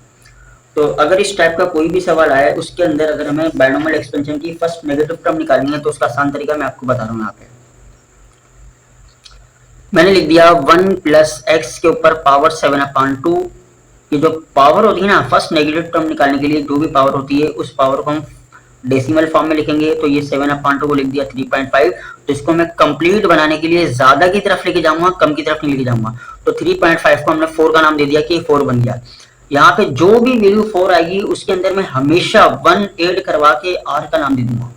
[SPEAKER 1] तो अगर इस टाइप का कोई भी सवाल आया उसके अंदर अगर हमें बाइनोमियल एक्सपेंशन की फर्स्ट नेगेटिव टर्म निकालनी है तो उसका आसान तरीका मैं आपको बता रहा हूँ। यहाँ पे मैंने लिख दिया 1 प्लस एक्स के ऊपर पावर 7/2। ये जो पावर होती है ना, फर्स्ट नेगेटिव टर्म निकालने के लिए जो भी पावर होती है उस पावर को हम डेसिमल फॉर्म में लिखेंगे। तो ये 7/2 को लिख दिया 3.5। तो इसको मैं कंप्लीट बनाने के लिए ज्यादा की तरफ लेके जाऊंगा, कम की तरफ नहीं लेके जाऊंगा। तो 3.5 को हमने 4 का नाम दे दिया कि 4 बन गया। यहाँ पे जो भी वैल्यू 4 आएगी उसके अंदर मैं हमेशा 1 ऐड करवा के r का नाम दे दूंगा।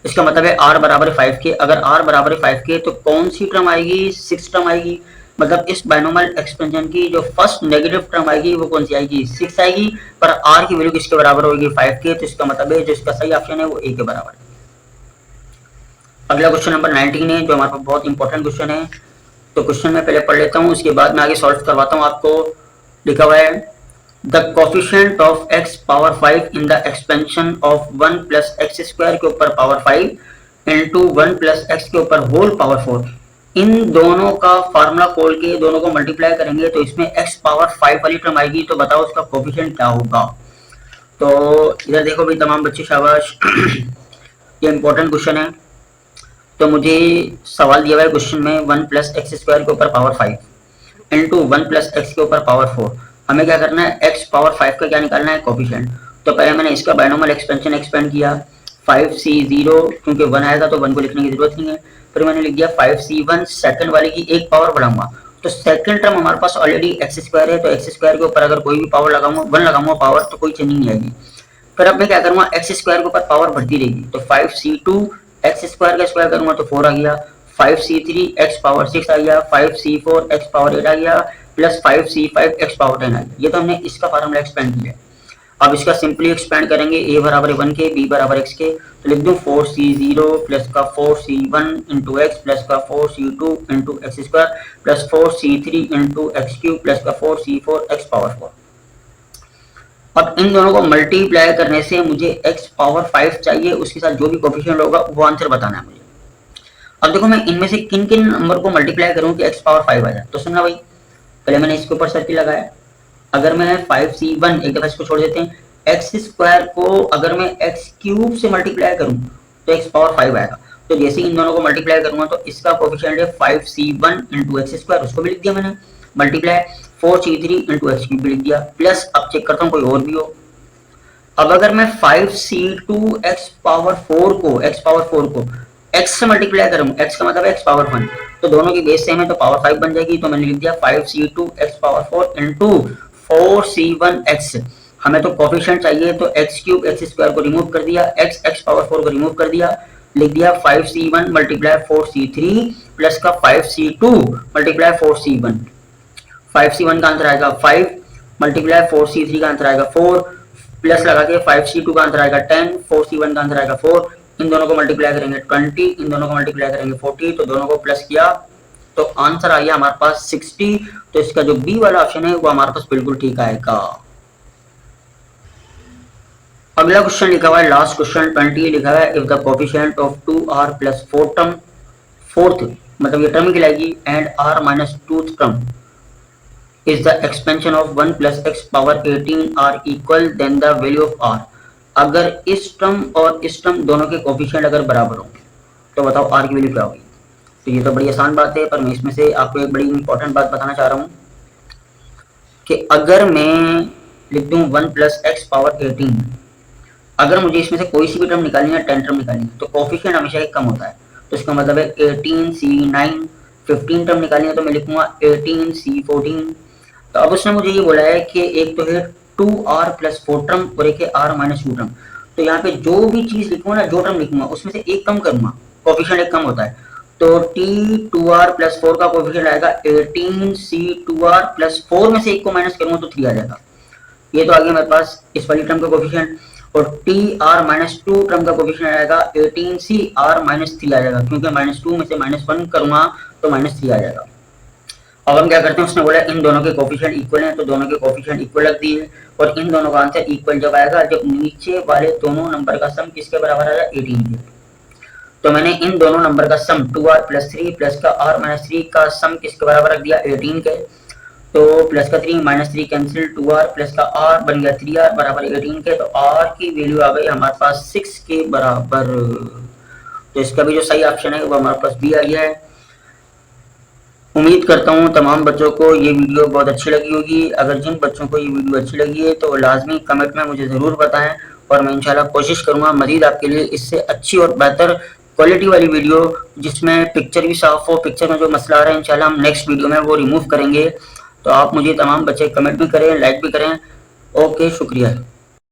[SPEAKER 1] इसका मतलब है r बराबर 5 के। अगर r बराबर 5 के तो कौन सी टर्म आएगी? 6 टर्म आएगी। मतलब इस बाइनोमियल एक्सपेंशन की जो फर्स्ट नेगेटिव टर्म आएगी वो कौन सी आएगी? 6 आएगी। पर r की वैल्यू किसके बराबर होगी? 5 के। तो इसका मतलब है जो इसका सही ऑप्शन है वो a के बराबर है। अगला क्वेश्चन नंबर 19 है जो हमारे पास बहुत इंपॉर्टेंट क्वेश्चन है। तो क्वेश्चन मैं पहले पढ़ लेता हूँ, उसके बाद मैं आगे सॉल्व करवाता हूँ आपको। लिखा हुआ है the coefficient of x power 5 in the expansion of 1 plus x square के ऊपर पावर 5 इंटू 1 प्लस एक्स के ऊपर होल पावर 4। इन दोनों का फार्मूला खोल के दोनों को मल्टीप्लाई करेंगे तो इसमें x पावर 5 वाली टर्म आएगी। तो बताओ उसका कोफिशिएंट क्या होगा। तो इधर देखो भाई तमाम बच्चे, शाबाश। ये इंपॉर्टेंट क्वेश्चन है। तो मुझे सवाल दिया हुआ है क्वेश्चन में 1 प्लस एक्स स्क्वायर के ऊपर पावर 5 इंटू 1 प्लस एक्स के ऊपर पावर 4। हमें क्या करना है? x पावर 5 का क्या निकालना है? कोफिशिएंट। तो पहले मैंने इसका बाइनोमियल एक्सपेंशन एक्सपेंड किया। 5c0 क्योंकि 1 आएगा तो 1 को लिखने की जरूरत नहीं है। फिर मैंने लिख दिया 5c1 सेकंड वाले की एक पावर बढ़ाऊंगा। तो सेकंड टर्म हमारे पास ऑलरेडी एक्स स्क्वायर है, तो एक्स स्क्वायर के ऊपर अगर कोई भी पावर लगाऊंगा 1 लगाऊंगा पावर तो कोई चेंजिंग नहीं आएगी। फिर अब मैं क्या करूंगा? एक्स स्क्वायर के ऊपर पावर बढ़ती रहेगी। तो 5c2 एक्स स्क्वायर का स्क्वायर करूंगा तो 4 आ गया। 5c3 एक्स पावर 6 आ गया। 5c4 एक्स पावर 8 आ गया प्लस 5c5 एक्स पावर 10 आ गया। ये तो हमने इसका फार्मूला एक्सपेंड किया। अब इसका सिंपली एक्सपेंड करेंगे। a बराबर 1 के, b बराबर x के। तो लिख दूं 4c0 प्लस का 4c1 इंटू एक्स प्लस का 4c2 into x square plus 4c3 into x cube plus का 4c4 एक्स पावर 4। अब इन दोनों को मल्टीप्लाई करने से मुझे x पावर 5 चाहिए, उसके साथ जो भी कोफिशिएंट होगा वो आंसर बताना है मुझे। अब देखो मैं इनमें से किन किन नंबर को मल्टीप्लाई करूं कि x पावर 5 आ जाए। तो सुनना भाई, पहले मैंने इसके ऊपर सर्किल लगाया। अगर मैं 5c1 एक दफा इसको छोड़ देते हैं, एक्स स्क्वायर को अगर मैं एक्स क्यूब से मल्टीप्लाई करूं तो x पावर 5 आएगा। तो जैसे इन दोनों को मल्टीप्लाई करूंगा तो इसका कोफिशिएंट है 5c1 इंटू एक्स स्क्वायर, उसको भी लिख दिया मैंने। Multiply 4c3 into x cube भी लिख दिया। प्लस अब चेक करता हूँ कोई और भी हो। अब अगर मैं 5c2 एक्स पावर 4 को x से मल्टीप्लाई करूं, x का मतलब है x पावर 1, तो दोनों की बेस सेम है तो पावर 5 बन जाएगी। तो मैंने लिख दिया 5c2 x power 4 into 4c1 x। हमें तो कोफिशिएंट चाहिए तो x क्यूब एक्स स्क्वायर को रिमूव कर दिया, x पावर 4 को रिमूव कर दिया। लिख दिया 5c1 मल्टीप्लाई 4c3 प्लस का 5c2 मल्टीप्लाई 4c1। 5c1 का आंसर आएगा 5 मल्टीप्लाई 4c3 का आंसर आएगा 4 प्लस लगा के 5c2 का आंसर आएगा 10, 4c1 का आंसर आएगा 4। इन दोनों को मल्टीप्लाई करेंगे 20, इन दोनों को मल्टीप्लाई करेंगे 40, तो दोनों को प्लस किया तो आंसर आ गया हमारे पास 60। तो इसका जो बी वाला ऑप्शन है वो हमारे पास बिल्कुल ठीक आएगा। अगला क्वेश्चन लिखा हुआ है, लास्ट क्वेश्चन 20 लिखा है if the coefficient of 2r plus 4 term, fourth मतलब ये टर्म कहलाएगी, and r minus 2th term is the expansion of 1 plus x power 18 are equal, then the value of r। अगर इस टर्म और इस term दोनों के कोफिशिएंट अगर बराबर होंगे तो बताओ r की वैल्यू क्या होगी। तो ये तो बड़ी आसान बात है, पर मैं इसमें से आपको एक बड़ी इंपॉर्टेंट बात बताना चाह रहा हूँ कि अगर मैं लिख दूँ 1 प्लस एक्स पावर 18, अगर मुझे इसमें से कोई सी भी टर्म निकालनी है, 10 टर्म निकालनी है, तो कोफिशिएंट हमेशा एक कम होता है। तो इसका मतलब है 18C9, 15 टर्म निकालनी है तो मैं लिखूंगा 18C14। तो अब उसने मुझे ये बोला है कि एक तो है 2r प्लस 4 टर्म और एक है r माइनस 2 टर्म। तो यहाँ पे जो भी चीज लिखूंगा ना, जो टर्म लिखूंगा उसमें से एक कम करूंगा, कोफिशिएंट एक कम होता है। तो t2r प्लस 4 का कोफिशिएंट आएगा 18C2r प्लस 4 में से एक को माइनस करूंगा तो 3 आ जाएगा। ये तो आ गया मेरे पास इस वाली टर्म का कोफिशिएंट। और टी आर माइनस 2 टर्म का कोफिशिएंट आएगा 18C r माइनस 3 आ जाएगा, क्योंकि माइनस 2 में से माइनस 1 करूंगा तो माइनस 3 आ जाएगा। अब हम क्या करते हैं, उसने बोला इन दोनों के कोफिशिएंट इक्वल हैं, तो दोनों के कोफिशिएंट इक्वल रख दिए। और इन दोनों का आंसर इक्वल जब आएगा, जब नीचे वाले दोनों नंबर का सम किसके बराबर आएगा, 18 के। तो मैंने इन दोनों नंबर का सम 2r प्लस 3 प्लस का r माइनस 3 का सम किसके बराबर रख दिया, 18 के। तो प्लस का 3 माइनस 3 कैंसिल, 2r प्लस का r बन गया 3r बराबर 18 के। तो r की वैल्यू आ गई हमारे पास 6 के बराबर। तो इसका भी जो सही ऑप्शन है वो हमारे पास बी आ गया है। उम्मीद करता हूँ तमाम बच्चों को ये वीडियो बहुत अच्छी लगी होगी। अगर जिन बच्चों को ये वीडियो अच्छी लगी है तो लाजमी कमेंट में मुझे ज़रूर बताएं, और मैं इंशाल्लाह कोशिश करूँगा मज़ीद आपके लिए इससे अच्छी और बेहतर क्वालिटी वाली वीडियो, जिसमें पिक्चर भी साफ हो, पिक्चर में जो मसला आ रहा है इंशाल्लाह हम नेक्स्ट वीडियो में वो रिमूव करेंगे। तो आप मुझे तमाम बच्चे कमेंट भी करें, लाइक भी करें। ओके, शुक्रिया।